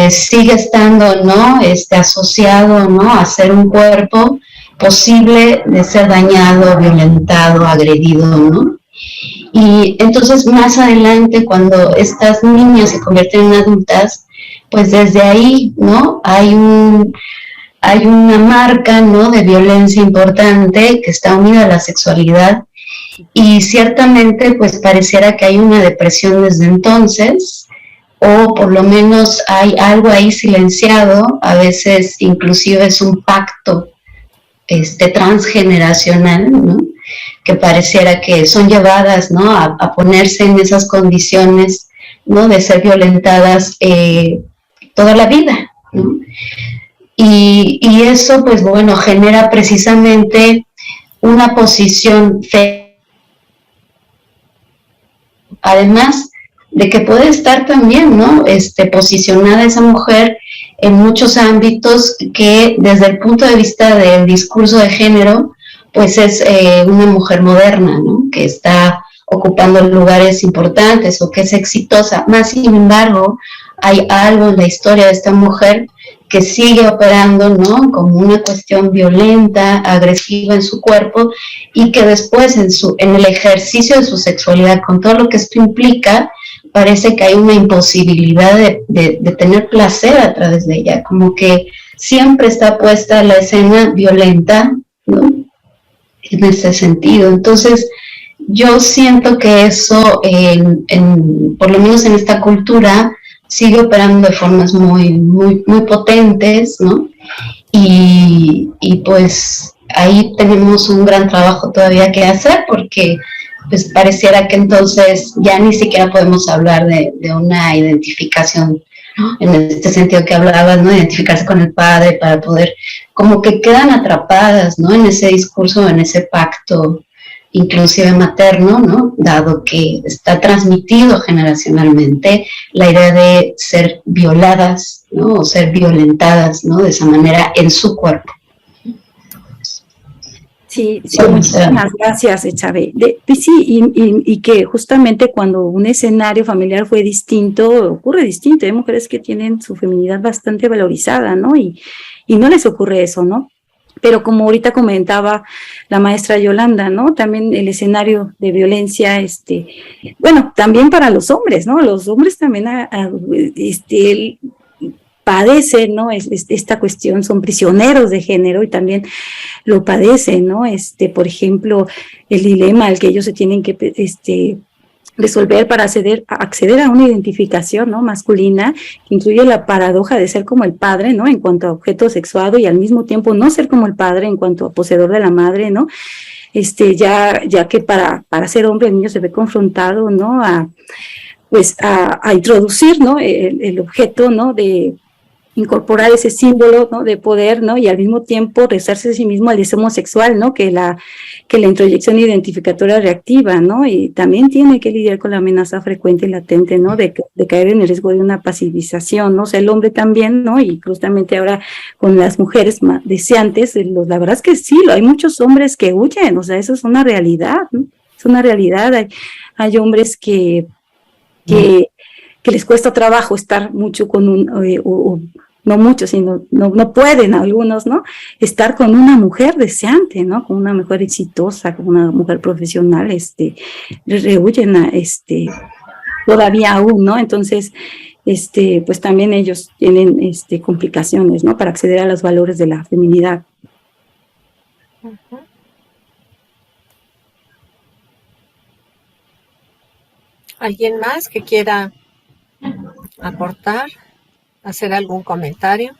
sigue estando, ¿no? Asociado, ¿no? A ser un cuerpo posible de ser dañado, violentado, agredido, ¿no? Y entonces más adelante, cuando estas niñas se convierten en adultas, pues desde ahí, ¿no? Hay una marca, ¿no? De violencia importante que está unida a la sexualidad, y ciertamente pues pareciera que hay una depresión desde entonces, o por lo menos hay algo ahí silenciado, a veces inclusive es un pacto transgeneracional, ¿no? Que pareciera que son llevadas, ¿no? a ponerse en esas condiciones, ¿no? De ser violentadas toda la vida, ¿no? Y eso, pues bueno, genera precisamente una posición además de que puede estar también, ¿no? Posicionada esa mujer en muchos ámbitos que desde el punto de vista del discurso de género, pues es una mujer moderna, ¿no? Que está ocupando lugares importantes o que es exitosa. Más sin embargo, hay algo en la historia de esta mujer que sigue operando, ¿no? Como una cuestión violenta, agresiva en su cuerpo, y que después en el ejercicio de su sexualidad, con todo lo que esto implica, parece que hay una imposibilidad de tener placer a través de ella, como que siempre está puesta la escena violenta, ¿no? En ese sentido. Entonces, yo siento que eso, por lo menos en esta cultura, sigue operando de formas muy, muy, muy potentes, ¿no? Y pues ahí tenemos un gran trabajo todavía que hacer, porque pues pareciera que entonces ya ni siquiera podemos hablar de una identificación, ¿no? En este sentido que hablabas, ¿no? Identificarse con el padre para poder, como que quedan atrapadas, ¿no? En ese discurso, en ese pacto, inclusive materno, ¿no? Dado que está transmitido generacionalmente la idea de ser violadas, ¿no? O ser violentadas, ¿no? De esa manera en su cuerpo. Sí, muchísimas gracias, Chávez. Sí, y que justamente cuando un escenario familiar fue distinto, ocurre distinto. Hay mujeres que tienen su feminidad bastante valorizada, ¿no? Y no les ocurre eso, ¿no? Pero como ahorita comentaba la maestra Yolanda, ¿no? También el escenario de violencia, bueno, también para los hombres, ¿no? Los hombres también padecen, ¿no? Esta cuestión, son prisioneros de género y también lo padecen, ¿no? Por ejemplo, el dilema al que ellos se tienen que resolver para acceder a una identificación, ¿no? Masculina, que incluye la paradoja de ser como el padre, ¿no? En cuanto a objeto sexuado, y al mismo tiempo no ser como el padre en cuanto a poseedor de la madre, ¿no? Ya que para ser hombre el niño se ve confrontado, ¿no? A introducir, ¿no? El objeto, ¿no? De incorporar ese símbolo, ¿no? De poder, ¿no? Y al mismo tiempo rezarse a sí mismo al deseo homosexual, ¿no? Que la introyección identificatoria reactiva, ¿no? Y también tiene que lidiar con la amenaza frecuente y latente, ¿no? De caer en el riesgo de una pasivización, ¿no? O sea, el hombre también, ¿no? Y justamente ahora con las mujeres deseantes, la verdad es que sí, hay muchos hombres que huyen, o sea, eso es una realidad, ¿no? Es una realidad. Hay hombres que les cuesta trabajo estar mucho con no mucho, sino no pueden algunos, ¿no? Estar con una mujer deseante, ¿no? Con una mujer exitosa, con una mujer profesional, rehuyen todavía aún, ¿no? Entonces, pues también ellos tienen complicaciones, ¿no? Para acceder a los valores de la feminidad. ¿Alguien más que quiera aportar, hacer algún comentario?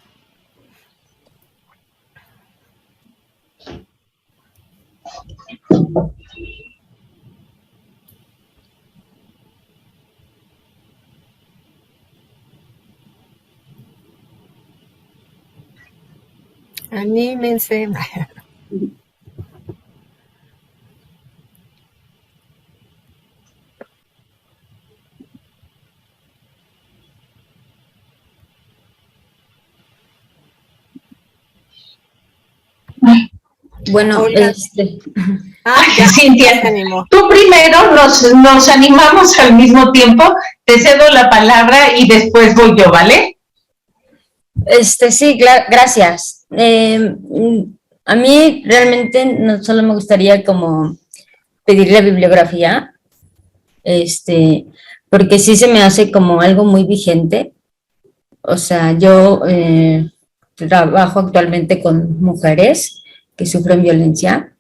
Anímense. Bueno, Olga. Ya Cintia, se animó. tú primero nos animamos al mismo tiempo, te cedo la palabra y después voy yo, ¿vale? Sí, gracias. A mí realmente no solo me gustaría como pedirle bibliografía, porque sí se me hace como algo muy vigente. O sea, yo trabajo actualmente con mujeres que sufren violencia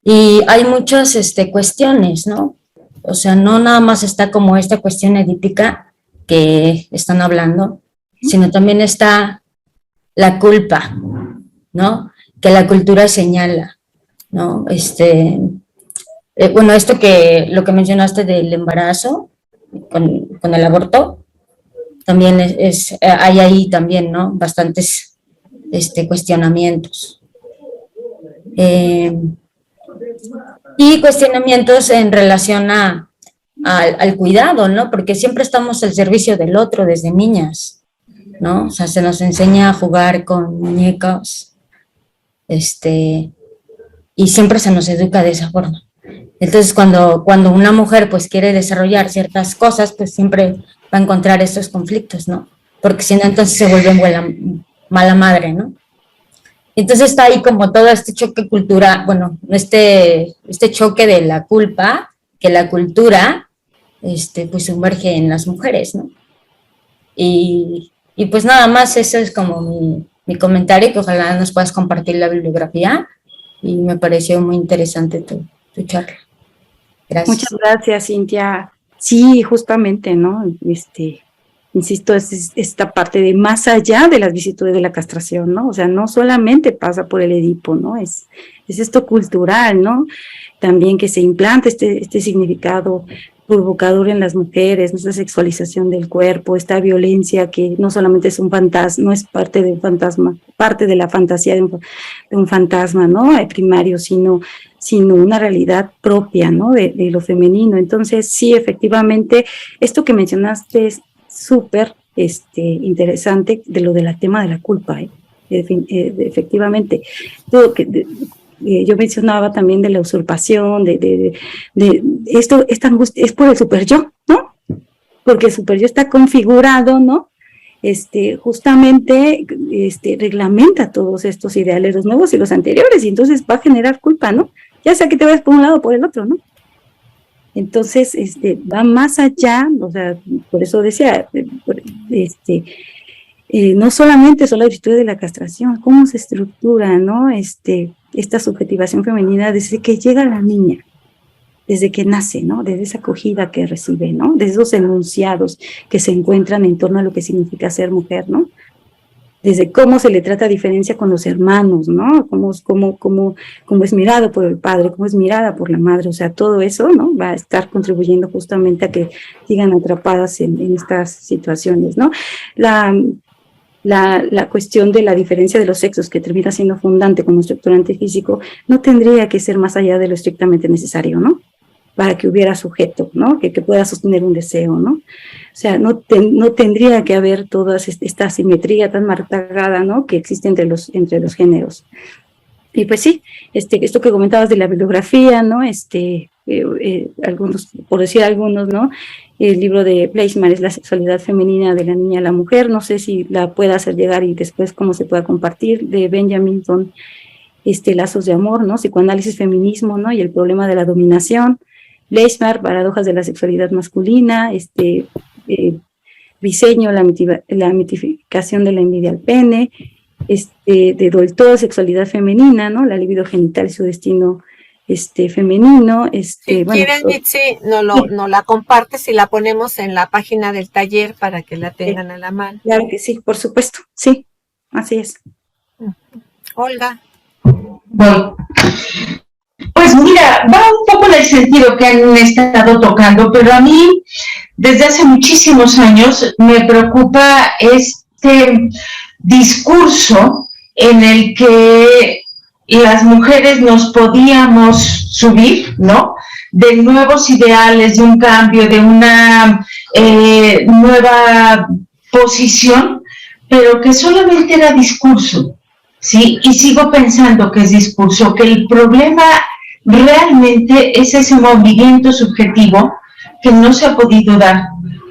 y hay muchas cuestiones, ¿no? O sea, no nada más está como esta cuestión edípica que están hablando, sino también está la culpa, ¿no? Que la cultura señala, ¿no? Bueno, lo que mencionaste del embarazo con el aborto, también hay ahí también, ¿no? Bastantes cuestionamientos. Y cuestionamientos en relación al cuidado, ¿no? Porque siempre estamos al servicio del otro desde niñas, ¿no? O sea, se nos enseña a jugar con muñecos, y siempre se nos educa de esa forma. Entonces, cuando una mujer pues quiere desarrollar ciertas cosas, pues siempre va a encontrar estos conflictos, ¿no? Porque si no, entonces se vuelve mala madre, ¿no? Entonces está ahí como todo este choque cultural, bueno, este choque de la culpa, que la cultura, pues sumerge en las mujeres, ¿no? Y pues nada más, eso es como mi comentario, que ojalá nos puedas compartir la bibliografía, y me pareció muy interesante tu charla. Gracias. Muchas gracias, Cintia. Sí, justamente, ¿no? Insisto, es esta parte de más allá de las vicisitudes de la castración, ¿no? O sea, no solamente pasa por el Edipo, ¿no? Es esto cultural, ¿no? También que se implanta este significado provocador en las mujeres, esta sexualización del cuerpo, esta violencia que no solamente es un fantasma, no es parte de un fantasma, parte de la fantasía de un fantasma, ¿no? Primario, sino una realidad propia, ¿no? De lo femenino. Entonces, sí, efectivamente, esto que mencionaste es súper interesante, de lo del tema de la culpa, efectivamente. Yo mencionaba también de la usurpación, de esta angustia, es por el super yo, ¿no? Porque el super yo está configurado, ¿no? Justamente reglamenta todos estos ideales, los nuevos y los anteriores, y entonces va a generar culpa, ¿no? Ya sea que te vayas por un lado o por el otro, ¿no? Entonces, va más allá, o sea, por eso decía, no solamente son las virtudes de la castración, cómo se estructura, ¿no? Esta subjetivación femenina desde que llega la niña, desde que nace, ¿no? Desde esa acogida que recibe, ¿no? Desde esos enunciados que se encuentran en torno a lo que significa ser mujer, ¿no? Desde cómo se le trata a diferencia con los hermanos, ¿no? Cómo es mirado por el padre, cómo es mirada por la madre, o sea, todo eso, ¿no? Va a estar contribuyendo justamente a que sigan atrapadas en estas situaciones, ¿no? La cuestión de la diferencia de los sexos, que termina siendo fundante como estructurante físico, no tendría que ser más allá de lo estrictamente necesario, ¿no? Para que hubiera sujeto, ¿no? Que pueda sostener un deseo, ¿no? O sea, no tendría que haber toda esta asimetría tan marcada, ¿no? Que existe entre los géneros. Y pues sí, esto que comentabas de la bibliografía, ¿no? Algunos, por decir algunos, ¿no? El libro de Fleischmann es La sexualidad femenina de la niña a la mujer, no sé si la pueda hacer llegar y después cómo se pueda compartir, de Benjamin son Lazos de amor, ¿no? Psicoanálisis, feminismo, ¿no? Y el problema de la dominación. Fleischmann, paradojas de la sexualidad masculina, Briceño, la mitificación de la envidia al pene, de Dolto, sexualidad femenina, ¿no? La libido genital y su destino femenino, Si bueno, quieren, Mitzi, no la compartes y la ponemos en la página del taller para que la tengan a la mano. claro que sí, por supuesto, sí, así es. Olga. Voy. Pues mira, va un poco en el sentido que han estado tocando, pero a mí desde hace muchísimos años me preocupa este discurso en el que las mujeres nos podíamos subir, ¿no? De nuevos ideales, de un cambio, de una nueva posición, pero que solamente era discurso, ¿sí? Y sigo pensando que es discurso, que el problema realmente es ese movimiento subjetivo que no se ha podido dar,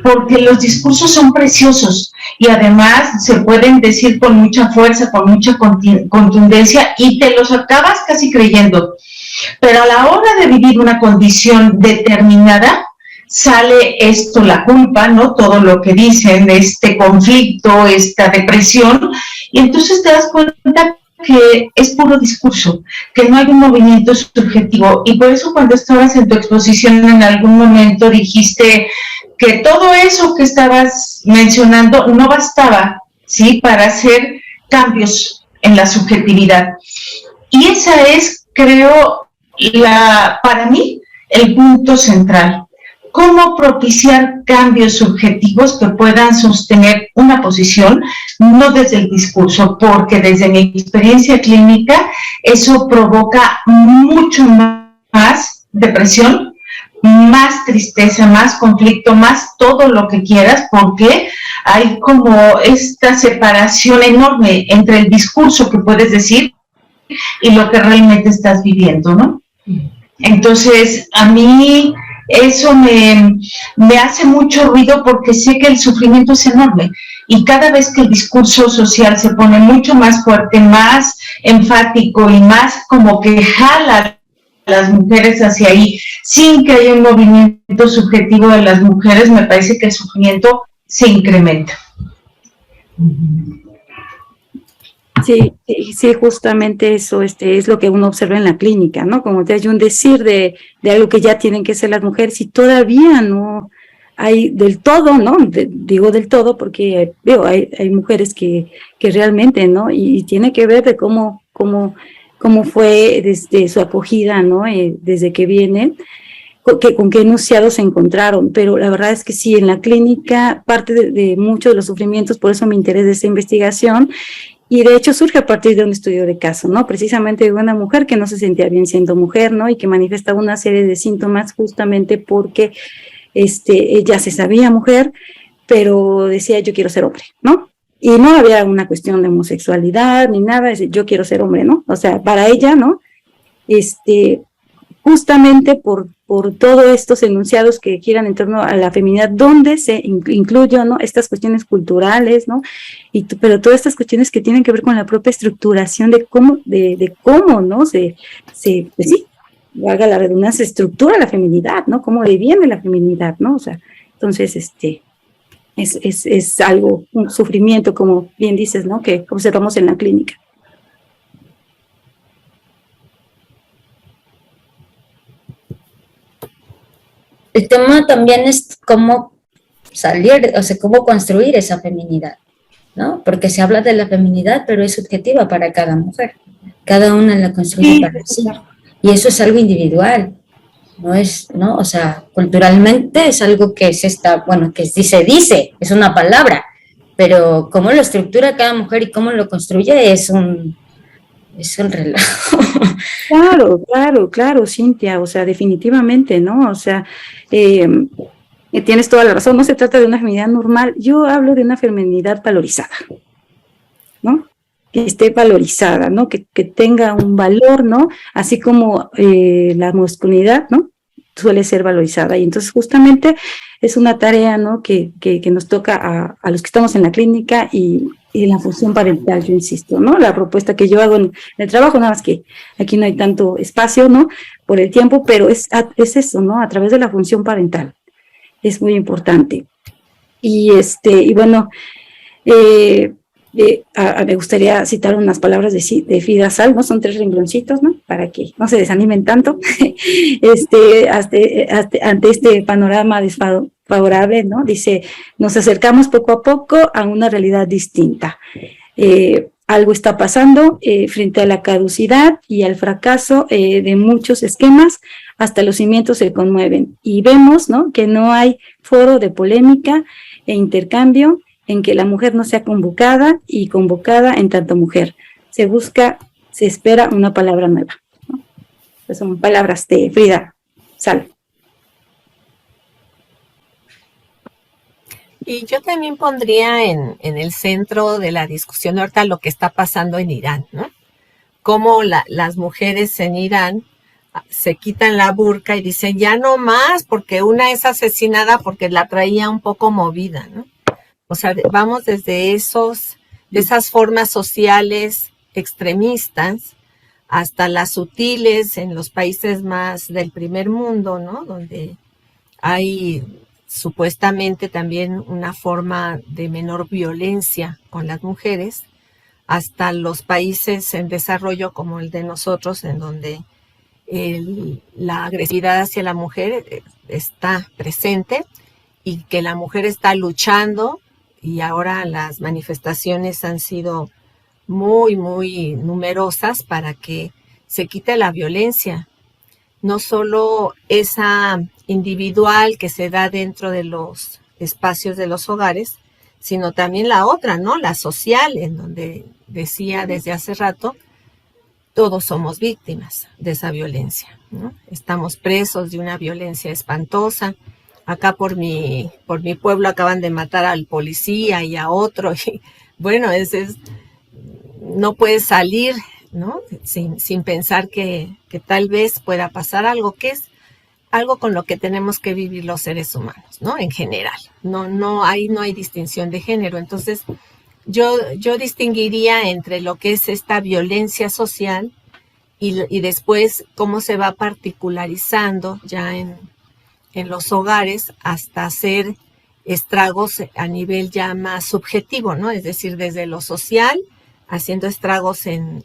porque los discursos son preciosos y además se pueden decir con mucha fuerza, con mucha contundencia y te los acabas casi creyendo. Pero a la hora de vivir una condición determinada, sale esto, la culpa, ¿no? Todo lo que dicen, este conflicto, esta depresión, y entonces te das cuenta que es puro discurso, que no hay un movimiento subjetivo, y por eso cuando estabas en tu exposición en algún momento dijiste que todo eso que estabas mencionando no bastaba, ¿sí?, para hacer cambios en la subjetividad. Y esa es, creo, para mí, el punto central. ¿Cómo propiciar cambios subjetivos que puedan sostener una posición, no desde el discurso? Porque desde mi experiencia clínica, eso provoca mucho más depresión, más tristeza, más conflicto, más todo lo que quieras, porque hay como esta separación enorme entre el discurso que puedes decir y lo que realmente estás viviendo, ¿no? Entonces, a mí eso me hace mucho ruido porque sé que el sufrimiento es enorme y cada vez que el discurso social se pone mucho más fuerte, más enfático y más como que jala a las mujeres hacia ahí, sin que haya un movimiento subjetivo de las mujeres, me parece que el sufrimiento se incrementa. Sí, justamente eso es lo que uno observa en la clínica, ¿no? Como te hay un decir de algo que ya tienen que ser las mujeres y todavía no hay del todo, ¿no? Digo del todo porque veo, hay mujeres que realmente, ¿no? Y tiene que ver de cómo fue desde su acogida, ¿no? Desde que vienen, con qué enunciados se encontraron, pero la verdad es que sí, en la clínica parte de muchos de los sufrimientos, por eso me interesa esta investigación. Y de hecho surge a partir de un estudio de caso, ¿no? Precisamente de una mujer que no se sentía bien siendo mujer, ¿no? Y que manifestaba una serie de síntomas justamente porque ella se sabía mujer, pero decía yo quiero ser hombre, ¿no? Y no había una cuestión de homosexualidad ni nada, es yo quiero ser hombre, ¿no? O sea, para ella, ¿no? Justamente por todos estos enunciados que giran en torno a la feminidad, donde se incluyen, ¿no?, estas cuestiones culturales, ¿no? Pero todas estas cuestiones que tienen que ver con la propia estructuración de cómo, ¿no? Pues sí, valga la redundancia, se estructura la feminidad, ¿no? Cómo le viene la feminidad, ¿no? O sea, entonces, es algo, un sufrimiento, como bien dices, ¿no?, que observamos en la clínica. El tema también es cómo salir, o sea, cómo construir esa feminidad, ¿no? Porque se habla de la feminidad, pero es subjetiva para cada mujer. Cada una la construye para sí. Y eso es algo individual, no es, ¿no? O sea, culturalmente es algo que que dice, es una palabra, pero cómo lo estructura cada mujer y cómo lo construye es un relajo. Claro, Cintia, o sea, definitivamente, ¿no? O sea, tienes toda la razón, no se trata de una feminidad normal, yo hablo de una feminidad valorizada, ¿no? Que esté valorizada, ¿no? Que tenga un valor, ¿no? Así como la masculinidad, ¿no?, suele ser valorizada. Y entonces justamente es una tarea, ¿no?, que nos toca a los que estamos en la clínica y la función parental, yo insisto, ¿no? La propuesta que yo hago en el trabajo, nada más que aquí no hay tanto espacio, ¿no?, por el tiempo, pero es eso, ¿no?, a través de la función parental. Es muy importante. Y bueno, Me gustaría citar unas palabras de Frida Sal, ¿no? Son 3 rengloncitos, ¿no? Para que no se desanimen tanto ante este panorama desfavorable, ¿no? Dice, nos acercamos poco a poco a una realidad distinta. Algo está pasando frente a la caducidad y al fracaso de muchos esquemas, hasta los cimientos se conmueven. Y vemos, ¿no?, que no hay foro de polémica e intercambio en que la mujer no sea convocada y convocada en tanto mujer. Se espera una palabra nueva, ¿no? Pues son palabras de Frida Sal. Y yo también pondría en el centro de la discusión ahorita lo que está pasando en Irán, ¿no? Cómo las mujeres en Irán se quitan la burka y dicen, ya no más, porque una es asesinada porque la traía un poco movida, ¿no? O sea, vamos desde esas formas sociales extremistas hasta las sutiles en los países más del primer mundo, ¿no? Donde hay supuestamente también una forma de menor violencia con las mujeres, hasta los países en desarrollo como el de nosotros, en donde la agresividad hacia la mujer está presente y que la mujer está luchando, y ahora las manifestaciones han sido muy, muy numerosas para que se quite la violencia. No solo esa individual que se da dentro de los espacios de los hogares, sino también la otra, ¿no? La social, en donde decía desde hace rato, todos somos víctimas de esa violencia, ¿no? Estamos presos de una violencia espantosa. Acá por mi pueblo acaban de matar al policía y a otro. Y bueno, no puedes salir, ¿no? Sin pensar que tal vez pueda pasar algo, que es algo con lo que tenemos que vivir los seres humanos, ¿no? En general. Ahí no hay distinción de género. Entonces, yo distinguiría entre lo que es esta violencia social y después cómo se va particularizando ya en los hogares hasta hacer estragos a nivel ya más subjetivo, ¿no? Es decir, desde lo social, haciendo estragos en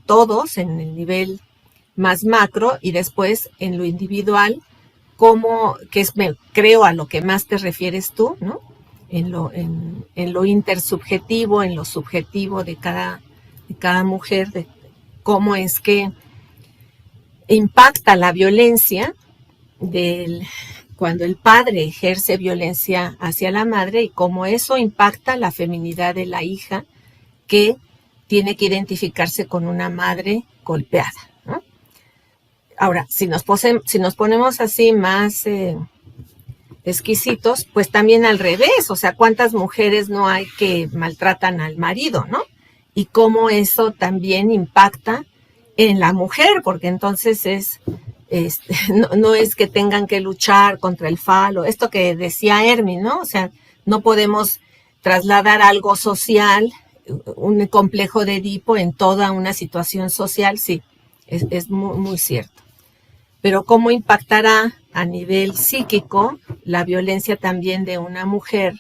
todos, en el nivel más macro, y después en lo individual, creo a lo que más te refieres tú, ¿no? En lo intersubjetivo, en lo subjetivo de cada mujer, de cómo es que impacta la violencia cuando el padre ejerce violencia hacia la madre y cómo eso impacta la feminidad de la hija que tiene que identificarse con una madre golpeada, ¿no? Ahora, si nos ponemos así más exquisitos, pues también al revés, o sea, ¿cuántas mujeres no hay que maltratan al marido, ¿no? Y cómo eso también impacta en la mujer, porque entonces no es que tengan que luchar contra el falo, esto que decía Hermi, ¿no? O sea, no podemos trasladar algo social, un complejo de Edipo en toda una situación social, sí, es muy, muy cierto. Pero cómo impactará a nivel psíquico la violencia también de una mujer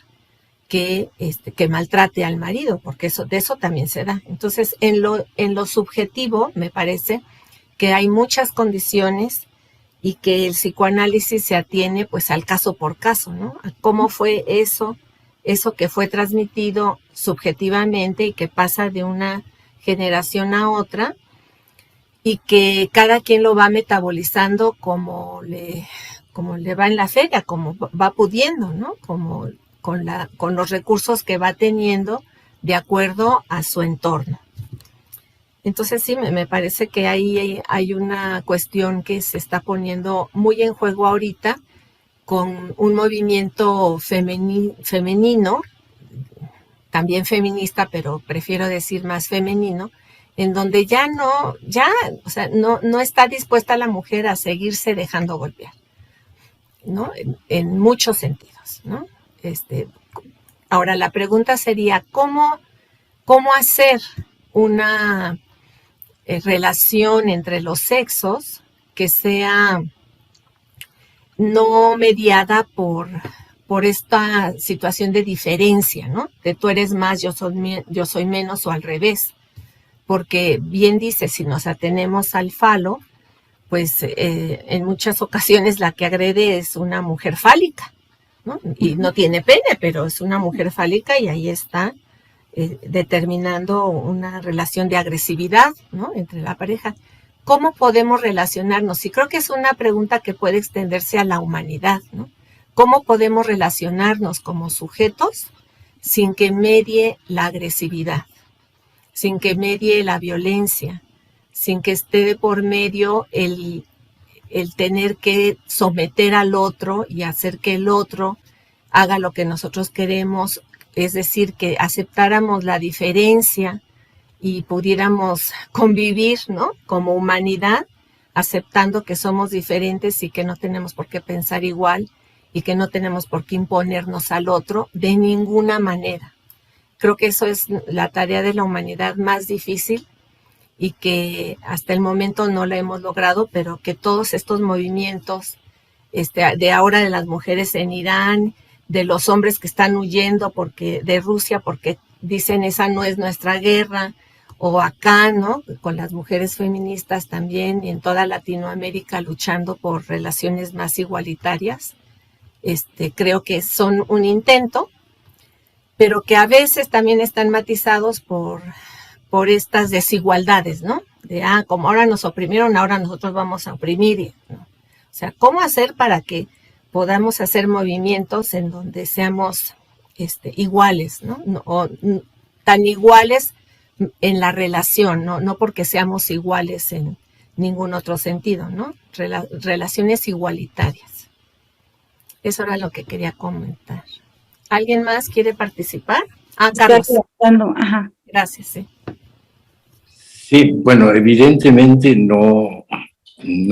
que maltrate al marido, porque de eso también se da. Entonces, en lo subjetivo, me parece que hay muchas condiciones y que el psicoanálisis se atiene pues al caso por caso, ¿no? A cómo fue eso que fue transmitido subjetivamente y que pasa de una generación a otra y que cada quien lo va metabolizando como le va en la feria, como va pudiendo, ¿no? Como con los recursos que va teniendo de acuerdo a su entorno. Entonces sí, me parece que ahí hay una cuestión que se está poniendo muy en juego ahorita con un movimiento femenino, también feminista, pero prefiero decir más femenino, en donde no está dispuesta la mujer a seguirse dejando golpear, ¿no? En muchos sentidos, ¿no? Ahora la pregunta sería, ¿cómo hacer una relación entre los sexos que sea no mediada por por esta situación de diferencia, ¿no? De tú eres más, yo soy menos o al revés. Porque bien dice, si nos atenemos al falo, pues en muchas ocasiones la que agrede es una mujer fálica, ¿no? Y no tiene pene, pero es una mujer fálica y ahí está determinando una relación de agresividad, ¿no? Entre la pareja. ¿Cómo podemos relacionarnos? Y creo que es una pregunta que puede extenderse a la humanidad, ¿no? ¿Cómo podemos relacionarnos como sujetos sin que medie la agresividad, sin que medie la violencia, sin que esté de por medio el tener que someter al otro y hacer que el otro haga lo que nosotros queremos? Es decir, que aceptáramos la diferencia y pudiéramos convivir, ¿no? Como humanidad, aceptando que somos diferentes y que no tenemos por qué pensar igual y que no tenemos por qué imponernos al otro de ninguna manera. Creo que eso es la tarea de la humanidad más difícil y que hasta el momento no la hemos logrado, pero que todos estos movimientos de ahora de las mujeres en Irán, de los hombres que están huyendo de Rusia porque dicen esa no es nuestra guerra, o acá, ¿no? Con las mujeres feministas también y en toda Latinoamérica luchando por relaciones más igualitarias, creo que son un intento, pero que a veces también están matizados por estas desigualdades, ¿no? Como ahora nos oprimieron, ahora nosotros vamos a oprimir, ¿no? O sea, ¿cómo hacer para que podamos hacer movimientos en donde seamos iguales, ¿no? Tan iguales en la relación, ¿no? No porque seamos iguales en ningún otro sentido, ¿no? Relaciones igualitarias. Eso era lo que quería comentar. ¿Alguien más quiere participar? Carlos. Ajá. Gracias, sí. Sí, bueno, evidentemente no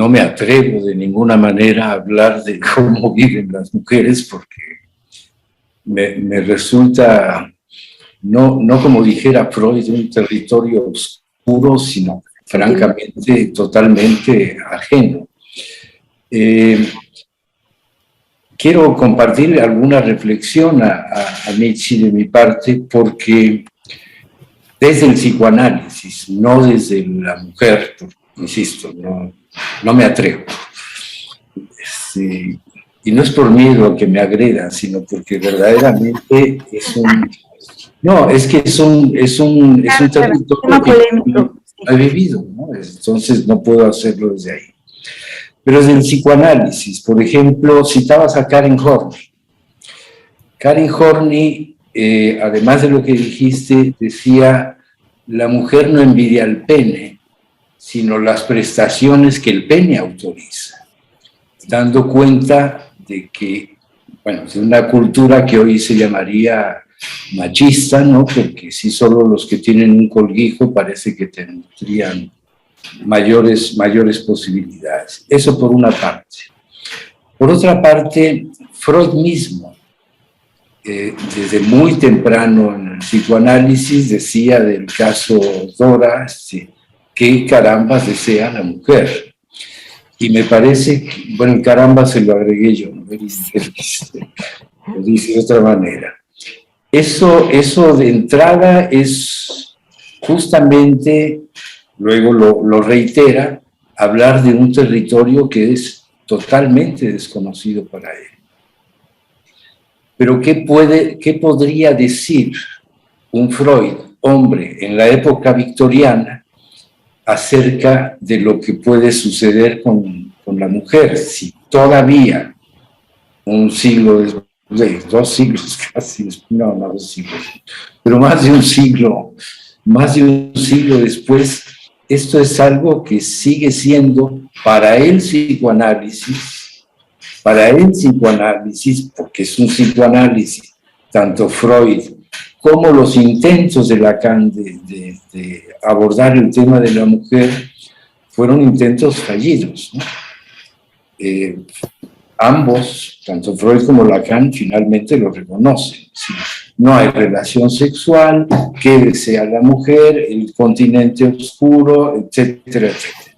me atrevo de ninguna manera a hablar de cómo viven las mujeres porque me resulta, no como dijera Freud, un territorio oscuro, sino francamente totalmente ajeno. Quiero compartir alguna reflexión a Michi de mi parte, porque desde el psicoanálisis, no desde la mujer, porque, insisto, no me atrevo. Y no es por miedo a que me agredan, sino porque verdaderamente es un... No, es que es un territorio que no he vivido, ¿no? Entonces no puedo hacerlo desde ahí. Pero desde el psicoanálisis, por ejemplo, citabas a Karen Horney. Karen Horney, además de lo que dijiste, decía, la mujer no envidia al pene, sino las prestaciones que el pene autoriza, dando cuenta de que, bueno, de una cultura que hoy se llamaría machista, ¿no? Porque si solo los que tienen un colguijo parece que tendrían mayores posibilidades. Eso por una parte. Por otra parte, Freud mismo, desde muy temprano en el psicoanálisis, decía del caso Dora, ¿qué carambas desea la mujer? Y me parece que, bueno, el caramba se lo agregué yo, ¿no? Lo dice de otra manera. Eso de entrada es justamente, luego lo reitera, hablar de un territorio que es totalmente desconocido para él. Pero ¿qué podría decir un Freud, hombre, en la época victoriana, acerca de lo que puede suceder con la mujer? Si todavía un siglo después, 2 siglos casi, no 2 siglos, pero más de un siglo después, esto es algo que sigue siendo para el psicoanálisis, porque es un psicoanálisis, tanto Freud como los intentos de Lacan de abordar el tema de la mujer, fueron intentos fallidos, ¿no? Ambos, tanto Freud como Lacan, finalmente lo reconocen. ¿Sí? No hay relación sexual, qué desea la mujer, el continente oscuro, etcétera, etcétera.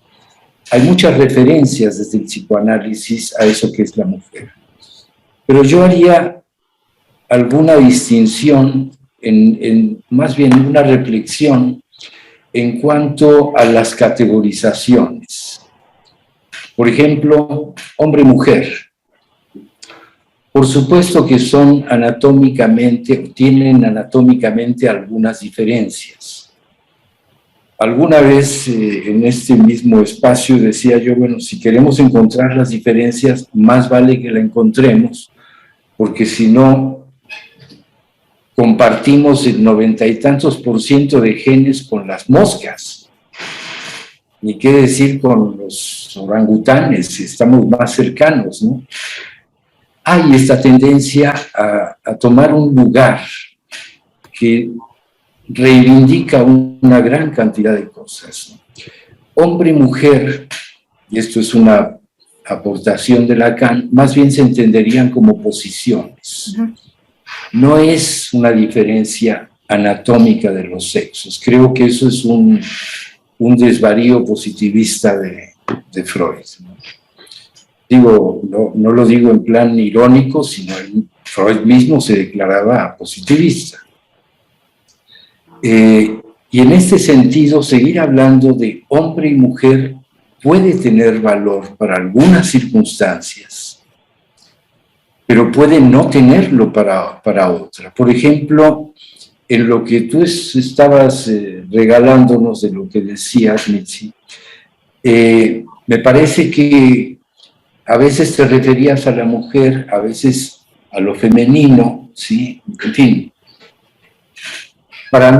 Hay muchas referencias desde el psicoanálisis a eso que es la mujer. Pero yo haría alguna distinción, más bien una reflexión en cuanto a las categorizaciones. Por ejemplo, hombre-mujer. Por supuesto que son anatómicamente, tienen anatómicamente algunas diferencias. Alguna vez en este mismo espacio decía yo, bueno, si queremos encontrar las diferencias, más vale que la encontremos, porque si no, compartimos el 90 y tantos % de genes con las moscas. Ni qué decir con los orangutanes, estamos más cercanos, ¿no? Hay esta tendencia a tomar un lugar que reivindica una gran cantidad de cosas, ¿no? Hombre y mujer, y esto es una aportación de Lacan, más bien se entenderían como posiciones. No es una diferencia anatómica de los sexos. Creo que eso es un desvarío positivista de Freud, ¿no? Digo, no lo digo en plan irónico, sino Freud mismo se declaraba positivista. Y en este sentido, seguir hablando de hombre y mujer puede tener valor para algunas circunstancias, pero puede no tenerlo para otra. Por ejemplo, en lo que tú estabas regalándonos de lo que decías, Mitzi, me parece que a veces te referías a la mujer, a veces a lo femenino, ¿sí? En fin, para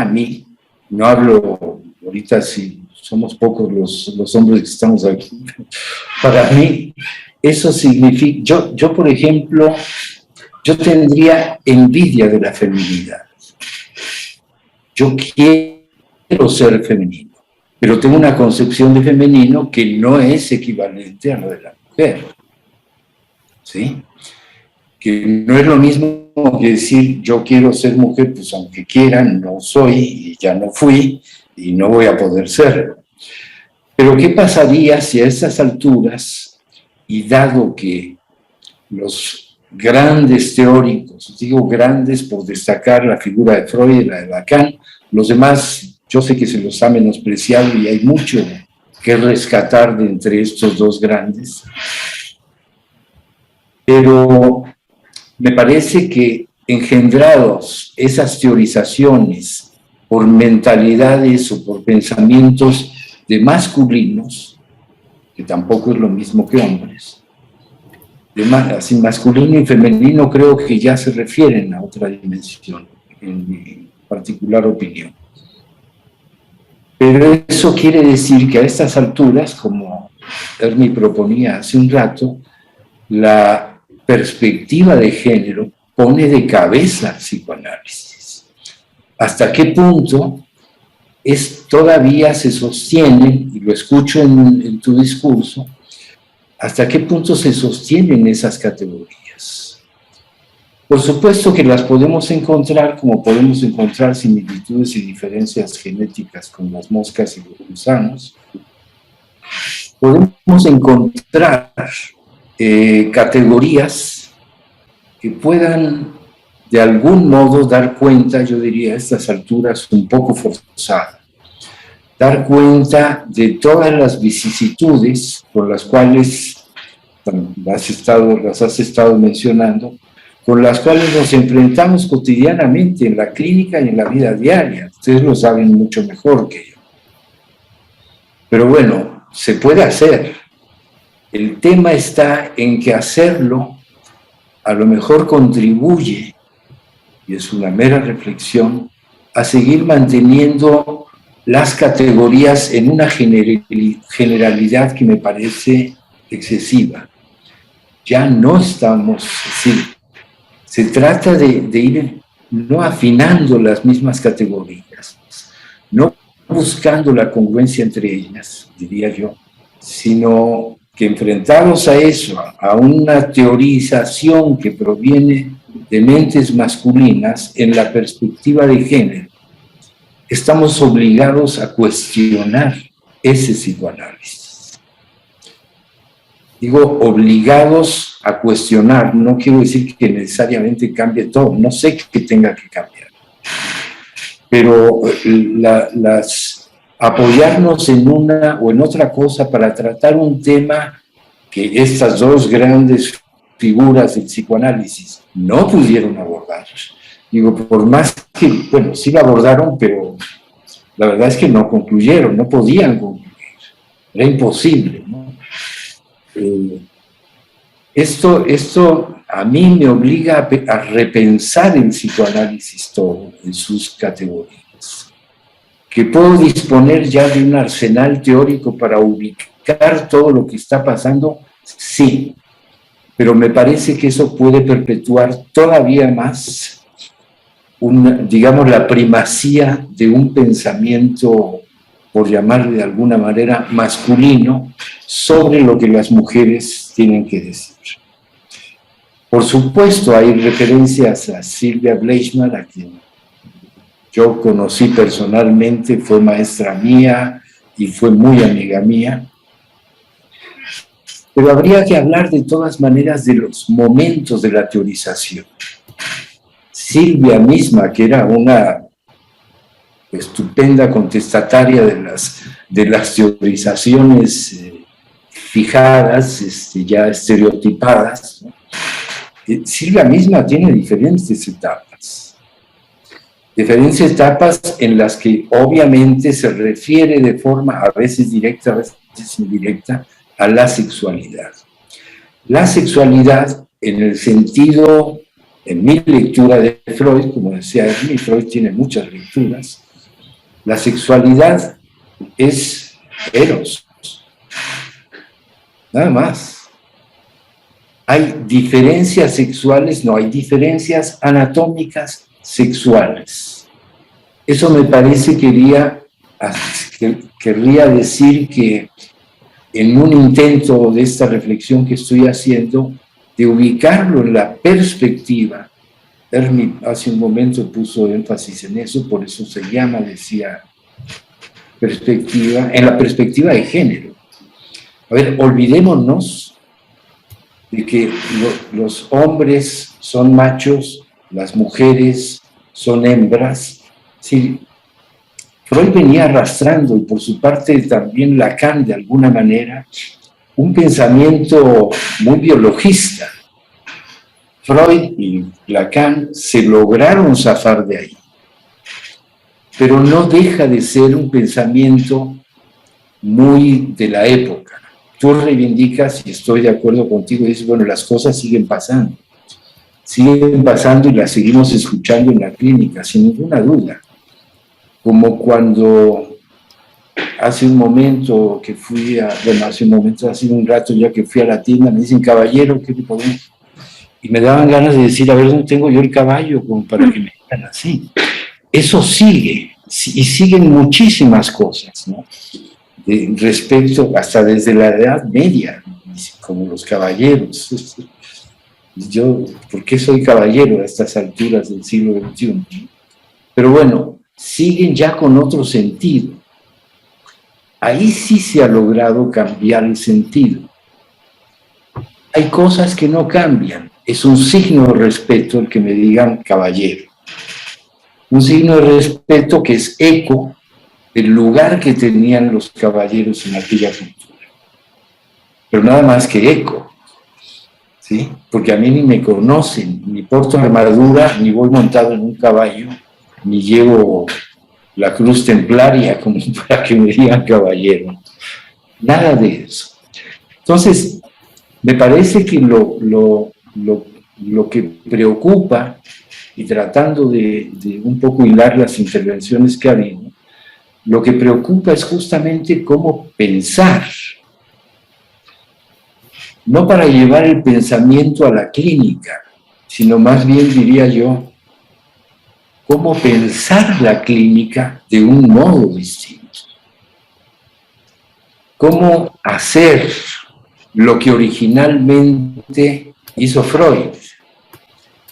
mí, no hablo ahorita si somos pocos los hombres que estamos aquí, para mí eso significa, yo por ejemplo, yo tendría envidia de la feminidad. Yo quiero ser femenino, pero tengo una concepción de femenino que no es equivalente a lo de la mujer, ¿sí? Que no es lo mismo que decir yo quiero ser mujer, pues aunque quiera, no soy, y ya no fui, y no voy a poder serlo. Pero ¿qué pasaría si a estas alturas, y dado que los grandes teóricos, digo grandes por destacar la figura de Freud y la de Lacan, los demás yo sé que se los ha menospreciado y hay mucho que rescatar de entre estos dos grandes, pero me parece que engendrados esas teorizaciones por mentalidades o por pensamientos de masculinos, que tampoco es lo mismo que hombres, así masculino y femenino creo que ya se refieren a otra dimensión, en mi particular opinión. Pero eso quiere decir que a estas alturas, como Hermi proponía hace un rato, la perspectiva de género pone de cabeza al psicoanálisis. ¿Hasta qué punto todavía se sostienen, y lo escucho en tu discurso, hasta qué punto se sostienen esas categorías? Por supuesto que las podemos encontrar como podemos encontrar similitudes y diferencias genéticas con las moscas y los gusanos. Podemos encontrar categorías que puedan de algún modo dar cuenta, yo diría a estas alturas un poco forzada, dar cuenta de todas las vicisitudes por las cuales las has estado mencionando, con las cuales nos enfrentamos cotidianamente en la clínica y en la vida diaria. Ustedes lo saben mucho mejor que yo. Pero bueno, se puede hacer. El tema está en que hacerlo a lo mejor contribuye, y es una mera reflexión, a seguir manteniendo las categorías en una generalidad que me parece excesiva. Ya no estamos, es decir, se trata de ir no afinando las mismas categorías, no buscando la congruencia entre ellas, diría yo, sino que enfrentados a eso, a una teorización que proviene de mentes masculinas en la perspectiva de género, estamos obligados a cuestionar ese psicoanálisis. Digo, obligados a cuestionar, no quiero decir que necesariamente cambie todo, no sé qué tenga que cambiar, pero apoyarnos en una o en otra cosa para tratar un tema que estas dos grandes figuras del psicoanálisis no pudieron abordar. Digo, por más que, bueno, sí lo abordaron, pero la verdad es que no concluyeron, no podían concluir, era imposible, ¿no? Esto a mí me obliga a repensar el psicoanálisis todo en sus categorías. Que puedo disponer ya de un arsenal teórico para ubicar todo lo que está pasando, sí, pero me parece que eso puede perpetuar todavía más digamos, la primacía de un pensamiento, por llamarle de alguna manera, masculino, sobre lo que las mujeres tienen que decir. Por supuesto, hay referencias a Sylvia Bleichmann, a quien yo conocí personalmente, fue maestra mía y fue muy amiga mía. Pero habría que hablar de todas maneras de los momentos de la teorización. Silvia misma, que era una estupenda contestataria de las teorizaciones fijadas, ya estereotipadas, ¿no? Silvia misma tiene diferentes etapas en las que obviamente se refiere de forma a veces directa, a veces indirecta, a la sexualidad. La sexualidad en el sentido, en mi lectura de Freud, como decía Hermí, Freud tiene muchas lecturas, la sexualidad es eros, nada más. Hay diferencias sexuales, no, hay diferencias anatómicas sexuales. Eso me parece querría decir que en un intento de esta reflexión que estoy haciendo, de ubicarlo en la perspectiva, Hermí hace un momento puso énfasis en eso, por eso se llama, decía, perspectiva, en la perspectiva de género. A ver, olvidémonos de que los hombres son machos, las mujeres son hembras. Sí, Freud venía arrastrando, y por su parte también Lacan de alguna manera, un pensamiento muy biologista. Freud y Lacan se lograron zafar de ahí, pero no deja de ser un pensamiento muy de la época. Tú reivindicas, y estoy de acuerdo contigo, y dices, bueno, las cosas siguen pasando y las seguimos escuchando en la clínica, sin ninguna duda. Como cuando hace un rato ya que fui a la tienda, me dicen, caballero, ¿qué le podemos? Y me daban ganas de decir, a ver, ¿dónde tengo yo el caballo? Como para que me digan así. Eso sigue, y siguen muchísimas cosas, ¿no? Respecto, hasta desde la Edad Media, como los caballeros. Yo, ¿por qué soy caballero a estas alturas del siglo XXI? Pero bueno, siguen ya con otro sentido. Ahí sí se ha logrado cambiar el sentido. Hay cosas que no cambian. Es un signo de respeto el que me digan caballero. Un signo de respeto que es eco del lugar que tenían los caballeros en aquella cultura. Pero nada más que eco, ¿sí? Porque a mí ni me conocen, ni porto armadura, ni voy montado en un caballo, ni llevo la cruz templaria como para que me digan caballero. Nada de eso. Entonces, me parece que lo que preocupa, y tratando de un poco hilar las intervenciones que ha habido, lo que preocupa es justamente cómo pensar, no para llevar el pensamiento a la clínica, sino más bien, diría yo, cómo pensar la clínica de un modo distinto. Cómo hacer lo que originalmente hizo Freud.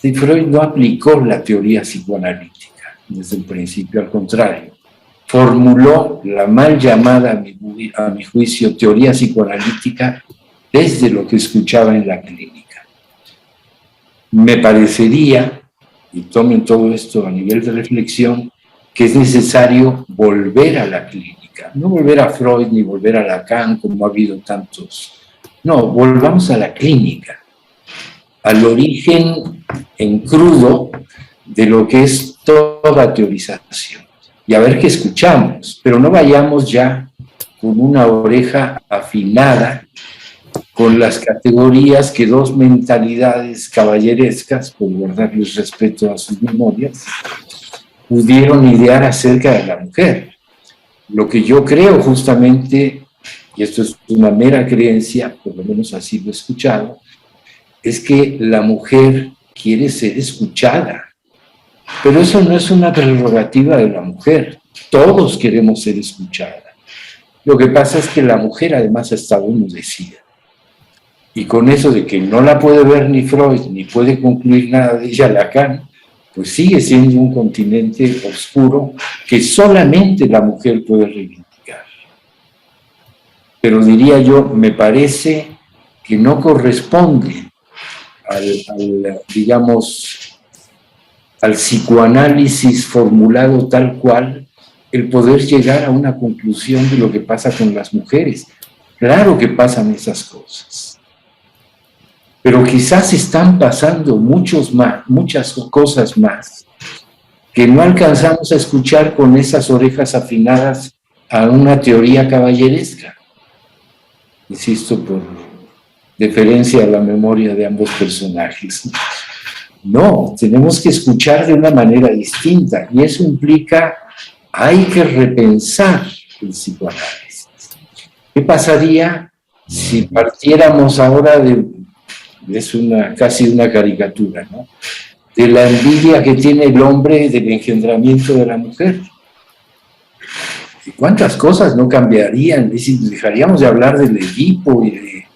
Y Freud no aplicó la teoría psicoanalítica desde el principio, al contrario. Formuló la mal llamada, a mi juicio, teoría psicoanalítica desde lo que escuchaba en la clínica. me parecería, y tomen todo esto a nivel de reflexión, que es necesario volver a la clínica, no volver a Freud ni volver a Lacan, como ha habido tantos. No, volvamos a la clínica, al origen en crudo de lo que es toda teorización, y a ver qué escuchamos, pero no vayamos ya con una oreja afinada con las categorías que dos mentalidades caballerescas, por guardarles respeto a sus memorias, pudieron idear acerca de la mujer. Lo que yo creo justamente, y esto es una mera creencia, por lo menos así lo he escuchado, es que la mujer quiere ser escuchada. Pero eso no es una prerrogativa de la mujer. Todos queremos ser escuchadas. Lo que pasa es que la mujer además ha estado enmudecida. Y con eso de que no la puede ver ni Freud, ni puede concluir nada de ella Lacan, pues sigue siendo un continente oscuro que solamente la mujer puede reivindicar. Pero diría yo, me parece que no corresponde al psicoanálisis formulado tal cual el poder llegar a una conclusión de lo que pasa con las mujeres. Claro que pasan esas cosas. Pero quizás están pasando muchas cosas más que no alcanzamos a escuchar con esas orejas afinadas a una teoría caballeresca. Insisto, por deferencia a la memoria de ambos personajes. No, tenemos que escuchar de una manera distinta, y eso implica, hay que repensar el psicoanálisis. ¿Qué pasaría si partiéramos ahora es casi una caricatura, ¿no?, de la envidia que tiene el hombre del engendramiento de la mujer? ¿Y cuántas cosas no cambiarían? Es decir, dejaríamos de hablar del Edipo y de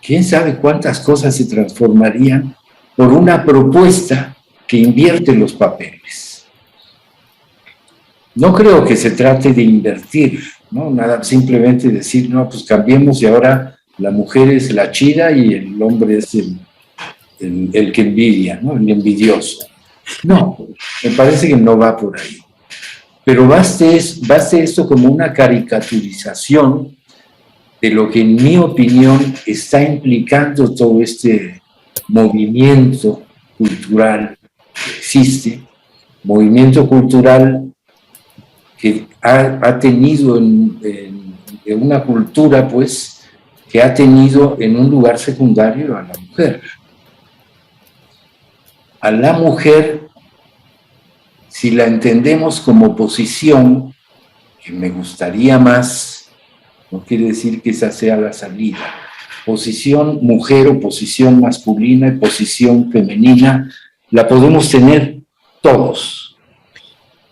quién sabe cuántas cosas se transformarían por una propuesta que invierte los papeles. No creo que se trate de invertir, ¿no? Nada, simplemente decir, no, pues cambiemos y ahora la mujer es la chida y el hombre es el que envidia, ¿no?, el envidioso. No, me parece que no va por ahí. Pero baste esto como una caricaturización de lo que, en mi opinión, está implicando todo este movimiento cultural que existe, movimiento cultural que ha tenido en una cultura, pues, que ha tenido en un lugar secundario a la mujer. A la mujer, si la entendemos como posición, que me gustaría más, no quiere decir que esa sea la salida, posición mujer o posición masculina y posición femenina, la podemos tener todos.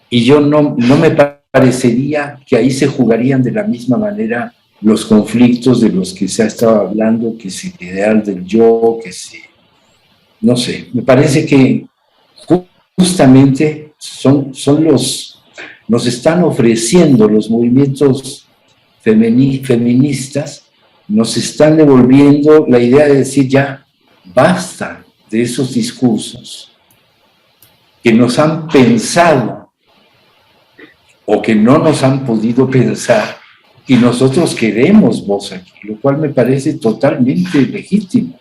Y yo no me parecería que ahí se jugarían de la misma manera los conflictos de los que se ha estado hablando, que es el ideal del yo, no sé, me parece que justamente nos están ofreciendo los movimientos feministas, nos están devolviendo la idea de decir ya, basta de esos discursos que nos han pensado o que no nos han podido pensar, y nosotros queremos voz aquí, lo cual me parece totalmente legítimo.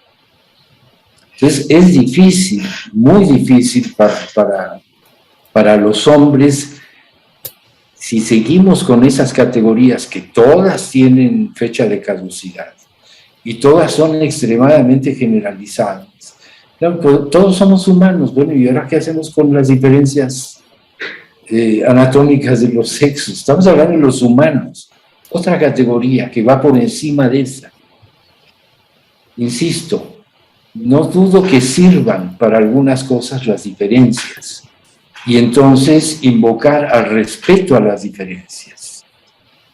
Entonces es difícil, muy difícil para los hombres, si seguimos con esas categorías que todas tienen fecha de caducidad y todas son extremadamente generalizadas. Todos somos humanos. Bueno, ¿y ahora qué hacemos con las diferencias anatómicas de los sexos? Estamos hablando de los humanos. Otra categoría que va por encima de esa. Insisto, no dudo que sirvan para algunas cosas las diferencias, y entonces invocar al respeto a las diferencias.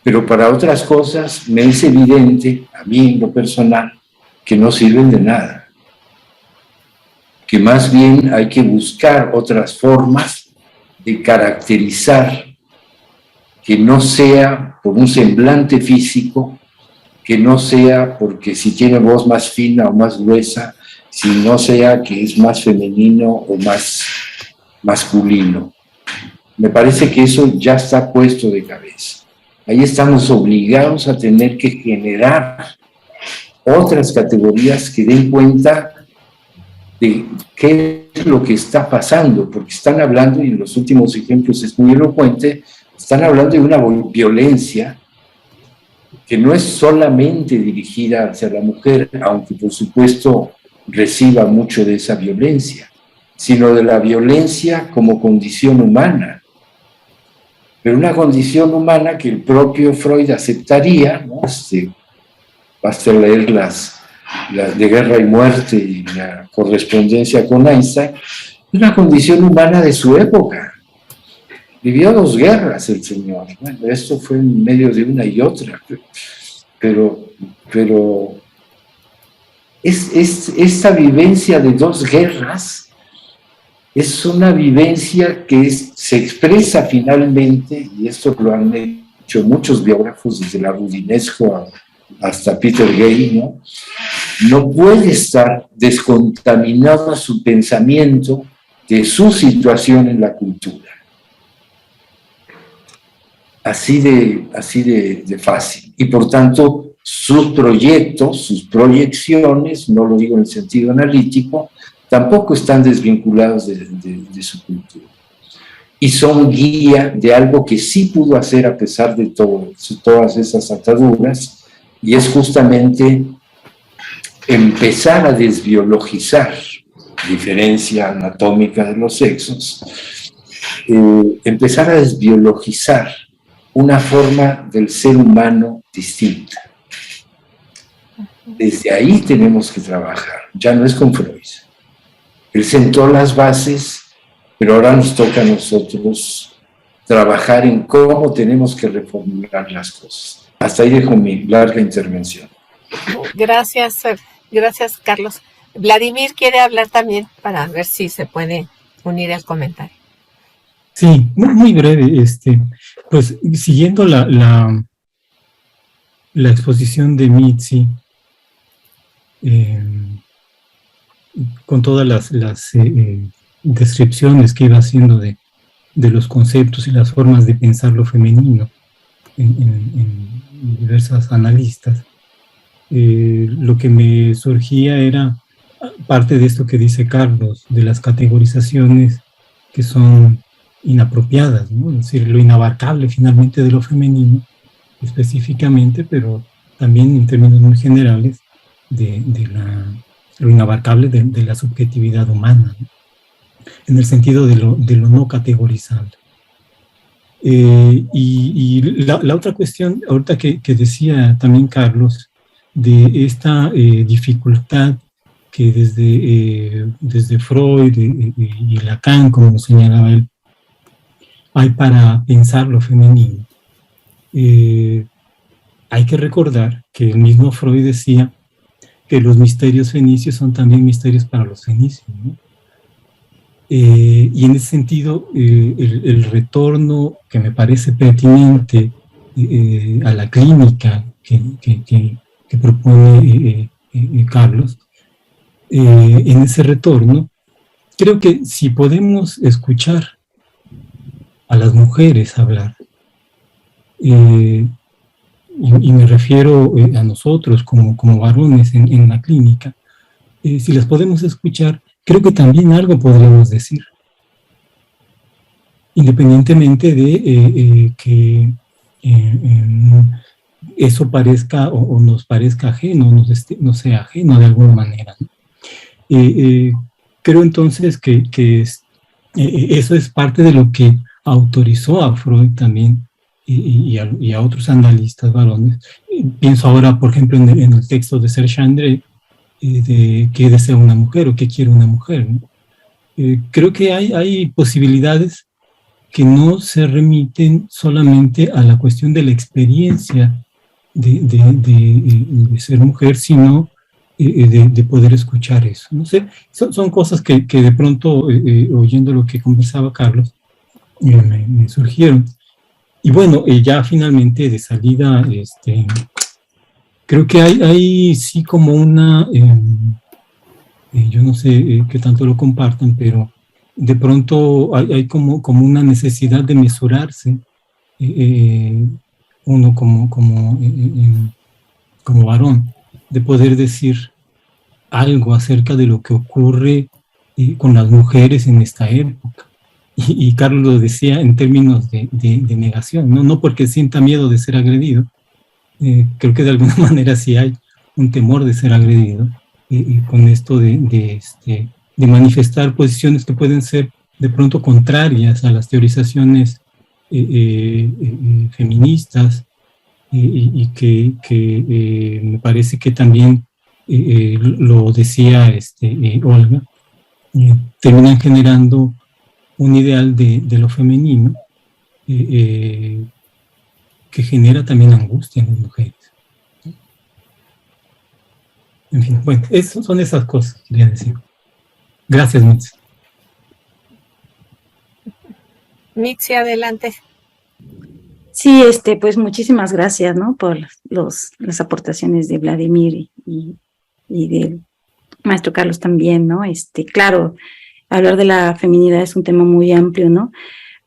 Pero para otras cosas me es evidente, a mí en lo personal, que no sirven de nada. Que más bien hay que buscar otras formas de caracterizar, que no sea por un semblante físico, que no sea porque si tiene voz más fina o más gruesa, si no sea que es más femenino o más masculino. Me parece que eso ya está puesto de cabeza. Ahí estamos obligados a tener que generar otras categorías que den cuenta de qué es lo que está pasando, porque están hablando, y en los últimos ejemplos es muy elocuente, están hablando de una violencia que no es solamente dirigida hacia la mujer, aunque por supuesto reciba mucho de esa violencia, sino de la violencia como condición humana. Pero una condición humana que el propio Freud aceptaría, ¿no? Basta leer las de Guerra y Muerte y la correspondencia con Einstein, una condición humana de su época. Vivió 2 guerras el señor. Bueno, esto fue en medio de una y otra, pero esta vivencia de 2 guerras es una vivencia que se expresa finalmente, y esto lo han hecho muchos biógrafos, desde la Rudinesco hasta Peter Gay, ¿no? No puede estar descontaminado su pensamiento de su situación en la cultura. Así de fácil. Y por tanto, sus proyectos, sus proyecciones, no lo digo en el sentido analítico, tampoco están desvinculados de su cultura. Y son guía de algo que sí pudo hacer a pesar de todas esas ataduras, y es justamente empezar a desbiologizar, diferencia anatómica de los sexos, empezar a desbiologizar una forma del ser humano distinta. Desde ahí tenemos que trabajar, ya no es con Freud. Él sentó las bases, pero ahora nos toca a nosotros trabajar en cómo tenemos que reformular las cosas. Hasta ahí dejo mi larga intervención. Gracias, Carlos. Vladimir quiere hablar también para ver si se puede unir al comentario. Sí, muy breve. Pues siguiendo la exposición de Mitzi, con todas las descripciones que iba haciendo de los conceptos y las formas de pensar lo femenino en diversas analistas, lo que me surgía era parte de esto que dice Carlos, de las categorizaciones que son inapropiadas, ¿no? Es decir, lo inabarcable finalmente de lo femenino, específicamente, pero también en términos muy generales, lo inabarcable de la subjetividad humana, ¿no? En el sentido de lo no categorizable. Y la otra cuestión, ahorita que decía también Carlos, de esta dificultad que desde Freud y Lacan, como lo señalaba él, hay para pensar lo femenino. Hay que recordar que el mismo Freud decía que los misterios fenicios son también misterios para los fenicios, ¿no? Y en ese sentido, el retorno que me parece pertinente a la clínica que propone Carlos, en ese retorno, creo que si podemos escuchar a las mujeres hablar, y me refiero a nosotros como varones en la clínica, si las podemos escuchar, creo que también algo podríamos decir, independientemente de que eso parezca o nos parezca ajeno, no sea ajeno de alguna manera, ¿no? Creo entonces que eso es parte de lo que autorizó a Freud también y a otros analistas varones. Pienso ahora, por ejemplo, en el texto de Serge André, de qué desea una mujer o qué quiere una mujer, ¿no? Creo que hay posibilidades que no se remiten solamente a la cuestión de la experiencia de ser mujer, sino de poder escuchar eso. No sé, son cosas que de pronto, oyendo lo que conversaba Carlos, me surgieron. Y bueno, ya finalmente de salida, creo que hay sí como una yo no sé qué tanto lo compartan, pero de pronto hay como una necesidad de mesurarse uno como varón, de poder decir algo acerca de lo que ocurre con las mujeres en esta época. Y Carlos lo decía en términos de negación, no porque sienta miedo de ser agredido, creo que de alguna manera sí hay un temor de ser agredido, con esto de manifestar posiciones que pueden ser de pronto contrarias a las teorizaciones feministas, y que me parece que también lo decía Olga, terminan generando un ideal de lo femenino que genera también angustia en las mujeres. En fin, bueno, son esas cosas que quería decir. Gracias, Mitzi. Mitzi, adelante. Sí, pues muchísimas gracias, ¿no? Por las aportaciones de Vladimir y del maestro Carlos también, ¿no? Claro, hablar de la feminidad es un tema muy amplio, ¿no?